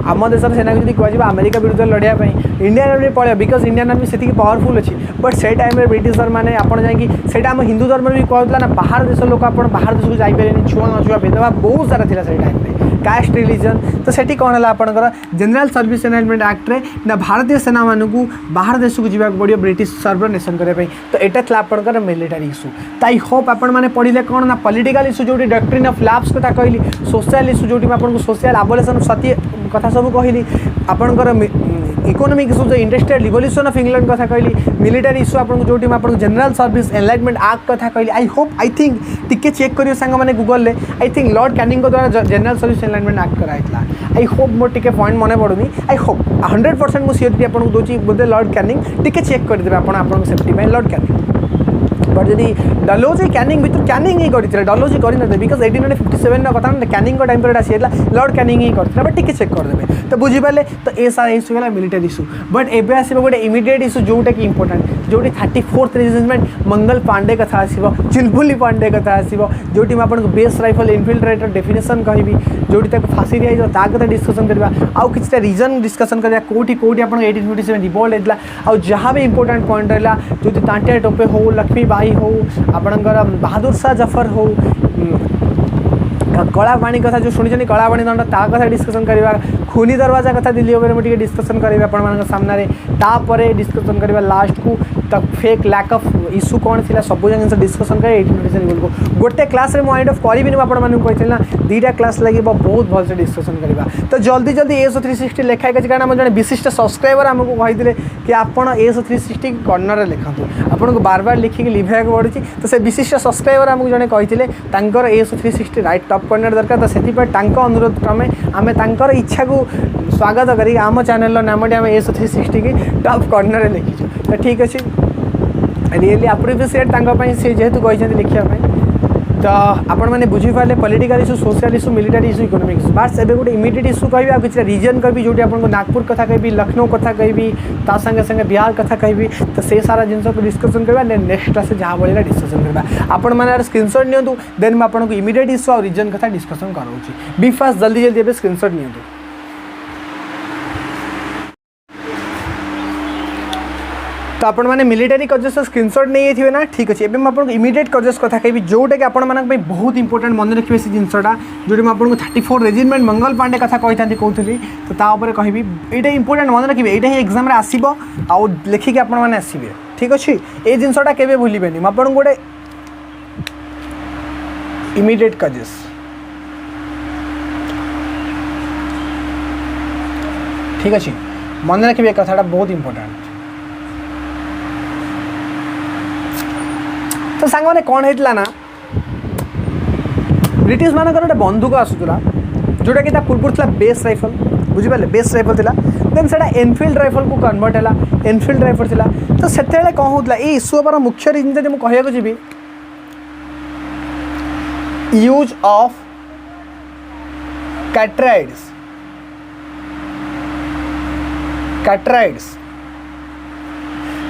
आम देशर सेना को कह अमेरिका विरुद्ध लड़ाई इंडियन आर्मी पड़े बिकज इंडियन आर्मी से पावरफुल अच्छी बट से टाइम में ब्रिटिशर मैंने आपड़ जाकि आम हिंदू धर्म भी कहला ना बाहर देश लोक आप बाहर देश को जापरें छुआ न छुआ भेदभाव बहुत सारा था से टाइम में कास्ट रिलीजन तो सेठी कौन है आपंकर जनरल सर्विस एनलाइटमेंट एक्ट रे ना भारतीय सेना मानू बाहर देश को जावाक पड़ो ब्रिटिश सर्वनेशन करने तो यहाँ था आपंकर मिलिटारी इश्यू तो आई होप आपण मैंने पढ़ले कौन ना पॉलिटिकल इश्यू जो डॉक्ट्रिन ऑफ लैप्स कथा कहली सोशल इश्यू जो आपको सोशल एबोलिशन सती कथा सब कहली आपंकर इकोनॉमिक इश्यू जो इंडस्ट्रियल रिवोल्यूशन ऑफ इंग्लैंड कथा कहली मिलिटारी इश्यू आपको जो आपको जनरल सर्विस एनलाइटमेंट एक्ट कथा कहली आई होप आई थिंक टिके चेक करियो सांग माने गूगल ले आई थिंक लॉर्ड कैनिंग द्वारा जनरल सर्विस एनलाइटमेंट एक्ट कराइला आई होप मोर टिके पॉइंट मन पड़ूनी आई होप 100% मु सियोरिटी आपको दूची बोधे लॉर्ड कैनिंग टिके चेक कर देबे आपन सेफ्टी में लॉर्ड कैनिंग बट जदि डलोजी कैनिंग भर कैनिंग ही करते डलोजी करते बिकज 1857 कथा कैनिंग टाइम पर आसीला लॉर्ड कैनिंग ही करते बट टिके चेक करदे तो बुझीपारे तो ये सारा इश्यू है मिलिटारी इश्यू बट एवं आस गोटे इमिडिएट इश्यू जोटा कि इंपोर्टेंट जो 34th रेजिमेंट मंगल पांडे कथा आसो चुलबुली पांडे कथा आसो जो आपको बेस राइफल इनफिल्ट्रेटर डेफिनेशन कहि जो फाँसी दिया ता कथा डिस्कसन करवा आउ कि रीजन डिस्कसन करवा कौटी कौटी आप 1857 रिवोल्ट होता आउ जहाँ भी इंपोर्टेंट पॉइंट रहा जो तांटिया टोपे हो लक्ष्मी बाई हो आपणकर बहादुर शाह जफर हो कलापाणी कथा जो शुणी कलापाणी दंड ता कथा डिस्कसन करवा खूनी दरवाजा कथा दिल्ली ओवर में डिस्कसन करेंगे आपण सामने तापर डिस्कसन करवा लास्ट को तक फेक लैक ऑफ इश्यू कौन थी सब जिन डिस्कसन करें 1857 को गोटे क्लास में माइंड ऑफ करी आपको ना 2टा क्लास लगे बहुत भलसे डिस्कसन करवा तो जल्दी जल्दी एस 360 लिखाई गई कारण जो विशिष्ट सब्सक्राइबर आमको कहते कि आप एस 360 कर्नर लिखु आपको बार बार लिखिक लिखा पड़ी तो से विशिष्ट सब्सक्राइबर आमको जड़े कहते एस 360 राइट टॉप कर्नर दरकार तो से अनुरोध क्रमे आम इच्छा को स्वागत करी आम चैनल नामटी आम एस 360 की टॉप कर्नर लिखीचु तो ठीक अच्छे रियली अप्रिशिएट से जेहेतु कहते लिखापी तो आपण मैंने बुझीपारे political issue social issue military issue economic issue बास एवं गोटे इमिडिएट इश्यू कह कि रीजन कहि जो आपको नागपुर कथा कहि लखनऊ कथा कहि ता संगे संगे बिहार कथा कहि तो से सारा जिन को डिस्कसन करवा नेक्स्ट क्लास जहाँ भाई डिस्कसन करवा आपण मैंने स्क्रीनशॉट नियंतु देन मैं आपको इमिडिएट इश्यू और रीजन कथा डिस्कसन कराऊँगी बी फास्ट जल्दी जल्दी एवं स्क्रीनशॉट नियंतु तो आपण मैंने मिलिटारी कजेस स्क्रीनशॉट नहीं थे ना ठीक अच्छे एवं आपको इमिडिएट कजेस कथा कहि जोटा कि आपण मानक बहुत इंपोर्टेंट मन रखिए से जिनसा जो आपको 34 रेजिमेंट मंगल पांडे कथा कही था कहती तो तापर कहि ये इंपोर्टेंट मन रखिए यहाँ एग्जाम आसो आउ लिखिक आपण मैंने आसवे ठीक अच्छे ये जिनसा केवे भूलें मुझे गोटे इमिडिएट कजेस ठीक अच्छे मन रखिए कथाटा बहुत इंपोर्टेंट तो सांग मैंने कौन होता ना ब्रिटिश मान गोटे बंदूक आसूला जोटा कि पूर्व था बेस राइफल बुझीपारे बेस राइफल था देन से एनफिल्ड राइफल को कन्वर्ट है एनफिल्ड राइफल था तो से कौन होता ये इश्यू पर मुख्य रिजन जब मुझे कहूँ जी यूज ऑफ कैट्राइड्स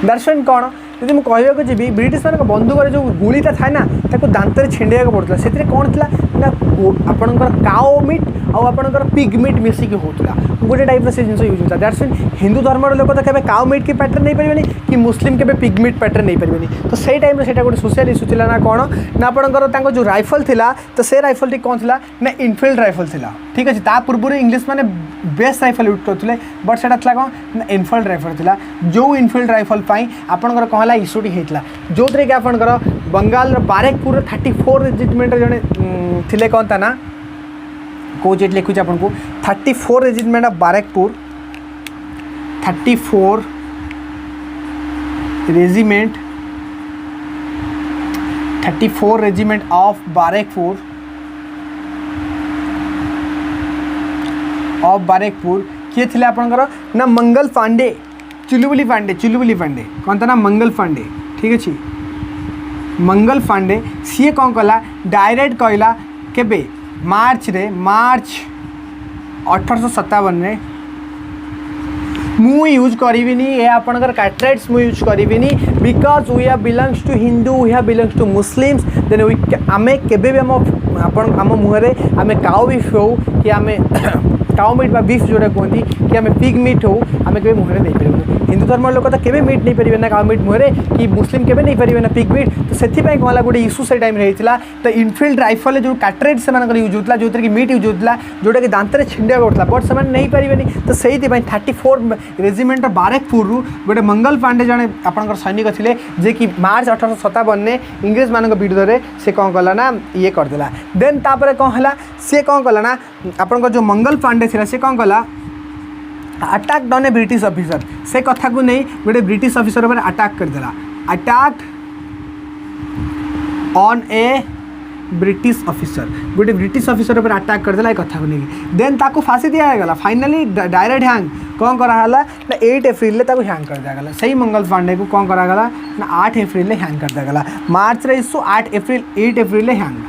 दर्शन कौन जब मुझे कहूँ जी ब्रिटिश मान बंदूक जो गुलीटा थाए ना दांतर छिंडा पड़ता से कौन थी ना आपणकर काओ मीट आउ पिग मीट मिसिक होता गोटे टाइप से जिन यूज होता दैट्स मीन हिंदू धर्म लोक तो केवल काओ मीट की पैटर्न नहीं पारे कि मुस्लिम के पिग मीट पैटर्न नहीं पारे तो से टाइम से गोटे सोशल इश्यू थी ना कौन ना आपंकर जो राइफल थिला तो से राइफल टी कौन थी ना इनफिल्ड राइफल थिला ठीक अच्छे ता पूर्व इंग्लिश मैंने बेस्ट राइफल यूज करते बट से कौन ना इनफिल्ड राइफल थिला जो इनफिल्ड राइफल आपंकर कौन है इश्यूटी होता जो थे कि आपंकर बंगाल बारेकपुर 34 रेजिमेंट जड़े थे कौन था ना कौ जेट लिखुच आपको 34 regiment of Barrackpore 34 regiment 34 regiment of Barrackpore किए थे आपंकर ना मंगल पांडे चुलबुली पांडे कौन था ना मंगल पांडे। ठीक अच्छे मंगल पांडे सी कौन कला डायरेक्ट कहला केबे मार्च 1857 रे मु यूज करिविनी ये आपनकर कैटरेट्स मु यूज करिविनी because we have belongs to Hindu we have belongs to Muslims then we आमे केबे भी आम मुहरे आमे काउ बीफ हो कि आमे काउ मीट बा बीफ जोड़ा कहती कि आमे पिग मीट हो आमे केबे मुहरे नहीं पारिबे हिंदू धर्म लोक तो केबे मीट नहीं पारिबे ना काउ मीट मुहरे कि मुस्लिम केबे नहीं पारिबे ना पिग मीट तो सेथि पय कहला गोटे इशू से टाइम रहितला तो इनफील्ड राइफल जो कैटरेट से मानकर यूज होतला जो कि मीट यूज होतला जोटा कि दांतरे छिंडिया करतला बट से नहीं पारिबेनी तो सेहि पय 34 रेजिमेंट बारेकपुर रु गोटे मंगल पांडे जने आपनकर सैनिक थिले जे कि मार्च 1857 ने इंग्रेज मानक विरुद्ध रे से कौन कला ना ये करदेला देन तापर कौन हला से कौन कला ना आपनकर जो मंगल पांडे थिला से कौन कला attack done a British officer से कथा को नहीं गोटे ब्रिटिश ऑफिसर पर अटैक करदेला attack on a British officer गोटे ब्रिटिश ऑफिसर पर अटैक करदेला ए कथा को नहीं देन ताको फांसी दिया गला फाइनली डायरेक्ट हैंग कौन कराला ना 8 अप्रैल ले ताको हैंग कर दिया गला सही मंगल पांडे को कौन करागला ना 8 अप्रैल ले हैंग कर दिया गला मार्च रे इशू 8 अप्रैल ले हैंग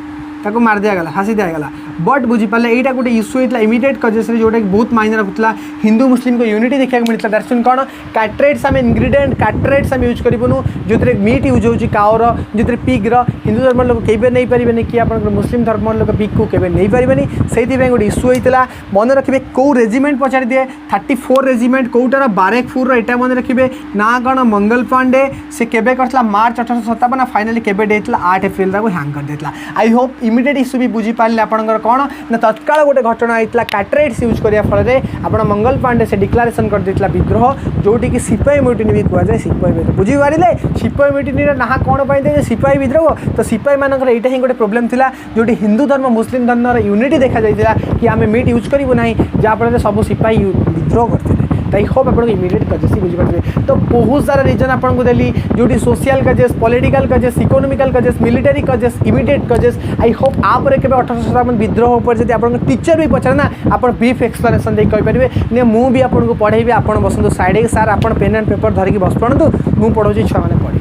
ताको मार दिया गला फांसी दिया गला बट बुझी पाले एटा गोटे इश्यू होता इमिडिएट कजेस जोटा कि बहुत मायने रखुला हिंदू मुस्लिम को यूनिटी देखा मिलता दैट्स मीन कौन कैटरेट्स आम इंग्रेडिएंट कैटरेट्स आम यूज करूँ जो मीट यूज होची काउर जो पिग्र हिंदू धर्म लोक केबे नहीं पारे कि आप मुस्लिम धर्म लोक पिग को केबे नहीं पारे से गोटे इश्यू होता मन रखिए कौ रेजिमेंट पचारि दिए 34 रेजिमेंट कौटार बारेकपुर एटा मन रखिए ना कौन मंगल पांडे से केबे करता मार्च 1857 फाइनली केबे डेट 8 अप्रैल को हैंग कर देता आई होप इमिडिएट इश्यू भी बुझी पारे आपंकर कौन ना तत्काल गोटे घटना होता कैटरेट्स यूज करने फल आप मंगल पांडे से डिक्लारेसन कर देता विद्रोह जोटी कि सिपाही म्यूटिनी भी कहुए सिपाही विद्रोह बुझी पारे सिपाही म्यूटिनी ना कौन पाई सिपाही विद्रोह तो सिपाही मानकर यहाँ ही गोटे प्रोब्लेम था जोटी हिंदू धर्म मुस्लिम धर्म यूनिटी देखा जाता कि आम मीट यूज करूँ ना जहाँफल सब सिपाही विद्रोह करते आई होप आप इमिडिएट कजेस बुझीपारे तो बहुत सारा रीजन आपको देली जोटी social causes political causes economical causes military causes immediate causes I hope आपर के 1857 विद्रोह पर जब आप टीचर भी पचारे ना आप ब्रीफ एक्सप्लेनेशन दे कहींपारे ने मुझे आपको पढ़ेबी आप बसतु साइड सार आप पेन एंड पेपर धरिकी बस पड़ू मुझे पढ़ाऊँ छुआ मैंने पढ़े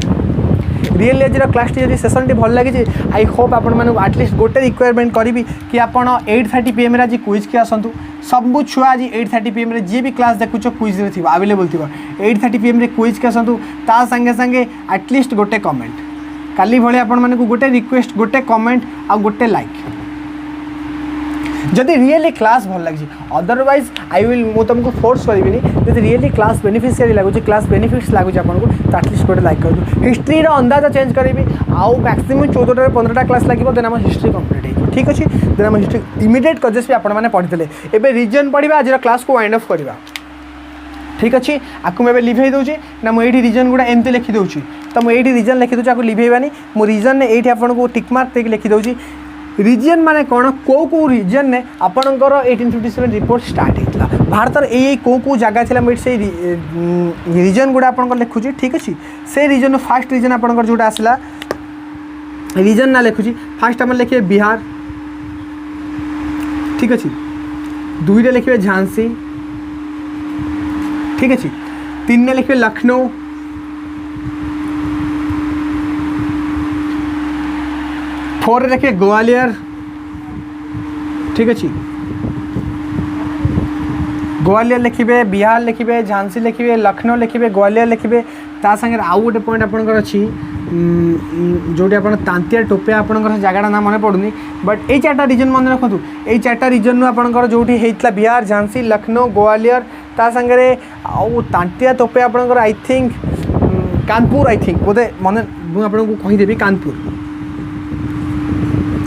रियल एज क्लास टी सेसन टी भल लगी आई होप आपण आटलिस्ट गोटे रिक्वायरमेंट करी कि आप 8:30 PM आज क्विज के आसतु सब छुआ आज 8:30 PM जी भी क्लास देखुच क्विज रे थी अवेलेबल थी 8:30 PM क्विज के आसतु ता संगे संगे आटलिस्ट गोटे कमेंट काली भाई आपण गोटे रिक्वेस्ट गोटे कमेंट आ गोटे लाइक जदि रियली क्लास भल लगी अदरवाइज आई विल मु तुमको फोर्स करी जब रियली क्लास बेनिफिशियरी लगुच क्लास बेनिफिट्स लगुच आपको तो आटलिस्ट गोटे लाइक कर दो हिस्ट्री अंदाज चेंज करी आउ मैक्सिमम 14 से 15टा क्लास लगे देन आम हिस्ट्री कंप्लीट हो ठीक अच्छे देन आम हिस्ट्री इमिडिएट कजेस भी आपने पढ़ी एवं रिजन पढ़ा आज क्लास को वाइंड अफ करवा ठीक अच्छे आपको मुझे लिभे दूसरी ना मुझे रिजन गुड़ा एमती लिखिदे तो मुझे रिजन लिखिदे आपको लिभेबानी मो रिजन ये आपको टिक मार्क देके लिखिदे रिजन माने कौन कौ रिजन ने आपणकर 1857 रिपोर्ट स्टार्ट होता भारत ये कौ जगह थी मुझे से रिजन गुड़ा आप लिखुची ठीक अच्छे से रिजन फास्ट रिजन आपंकर जोटा आसला रिजन ना लिखुची फास्ट आम लिखे बिहार ठीक अच्छे 2 लिखे झांसी ठीक अच्छे 3 लिखे लखनऊ 4 लिखे ग्वालियर ठीक अच्छे ग्वालियर लिखे बिहार लिखे झांसी लिखे लखनऊ लिखे ग्वालियर लिखे ता संगे आउ गोटे पॉइंट आपंकर अच्छी जोटी आप तांतिया टोपिया आपंकर जगह ना मन पड़ूनी बट ये 4टा रिजन मन रखु ये 4टा रिजन आपंकर जोटी होता बिहार झांसी लखनऊ ग्वालियर ता संगे आउ तांतिया टोपिया आपंकर I think Kanpur I think बोधे मन मुझे कहीदेवी कानपुर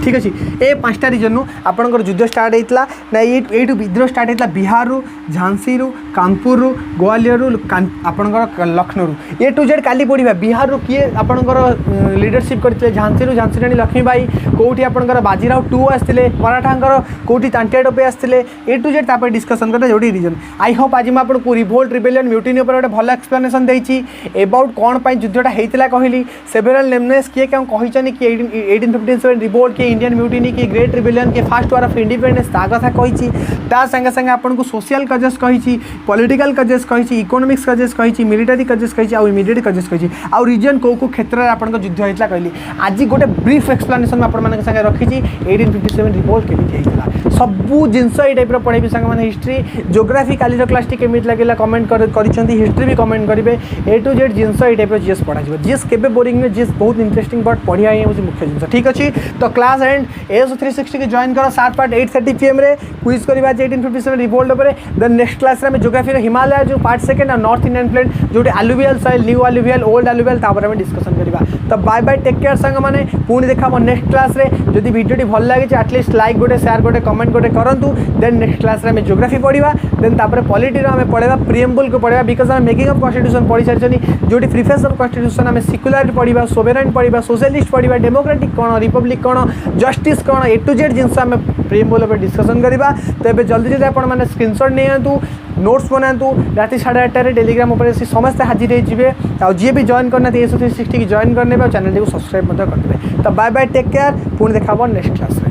ठीक अच्छे ये 5टा रिजन आपंकर युद्ध स्टार्ट होता ना ये विद्रोह स्टार्ट होता बिहार रु झांसी रु कानपुर रु ग्वालियर रु आपंकर लखनऊ ए टू जेड काली पढ़ा बिहार रु किए आपंकर लीडरशिप करते झांसी रु झांसी रानी लक्ष्मीबाई कौटी आपंकर बाजीराव 2 आसते मराठा कौटी तांटिया टोपे आसते ए टू जेड तापर डिस्कसन करते जो रिजन आई होप आज मुझे रिवोल्ट रिबेलियन म्यूटिनी गोटे भल एक्सप्लेनेशन देती एबाउट कौन पर युद्धटा होता कहली सेवेरल नेमनेस किए क्या कहते कि 1857 रिवोल्ट कि इंडियन म्यूटिनी कि ग्रेट रिबेलियन कि फास्ट वार ऑफ इंडिपेंडेंस ता कथा कही संगे संगे आपको सोशल कजेस कही पॉलिटिकल कजेस कही इकोनॉमिक्स कजेस कही मिलिटरी कजेस कही आउ इमिडिएट कजेस कही आउ रीजन कौ क्षेत्र में आपको युद्ध होता कहली आज गोटे ब्रीफ एक्सप्लेनेशन आपण संगे रखी 1857 रिवोल्ट केमी होता सबू जिनस ये टाइप पढ़ेबी सांग हिस्ट्री जोग्राफी काली क्लास टी केमी लगे कमेंट कर हिस्ट्री भी कमेंट करेंगे ए टू जेड जिनस ये टाइप जीएस पढ़ा जीएस के बोरिंग में जीएस बहुत इंटरेस्टिंग बट पढ़िया ही हूँ मुख्य जिन ठीक अच्छे तो क्लास एंड एस 360 की जॉइन कर 7 पार्ट 8:30 PM रे क्विज करवा 1857 रिवोल्ट उपर देन नेक्स्ट क्लास में जोग्राफी हिमालय जो पार्ट सेकेंड और नॉर्थ इंडियन प्लेट जो आलुवियल सॉइल न्यू आलुवियल ओल्ड आलुवियल तापर हम डिस्कसन करवा तो बाय बाय टेक केयर सांग मैंने पुणी देखा नेक्स्ट क्लास रे जदि वीडियो भल लगे एटलिस्ट लाइक गोटे शेयर गोटे कमेंट गोटे करूँ देन नेक्स्ट क्लास में जोग्राफी पढ़ा देन तापर पॉलिटी आम पढ़ा प्रिएम्बल को पढ़ा बिकज आम मेकिंग ऑफ कॉन्स्टिट्यूशन पढ़ी सारी जो प्रिफेस ऑफ कॉन्स्टिट्यूशन आम सिक्युलर पढ़ा सोवेरेन पढ़ा सोशलिस्ट पढ़ा डेमोक्रेटिक कौन रिपब्लिक कौन जस्टिस कौन ए टू जेड जिनस आम प्रिएम्बल पर डिस्कसन करवा तो ये जल्दी जल्दी आपने स्क्रीनशॉट नहीं नोट्स बनातु राति 8:30 टेलीग्राम उपर समस्त हाजिर हो जी भी जॉइन करना 360 की जॉइन करने चैनल को सब्सक्राइब करते तो बाय बाय टेक केयर पुणी देखा नेक्स्ट क्लास।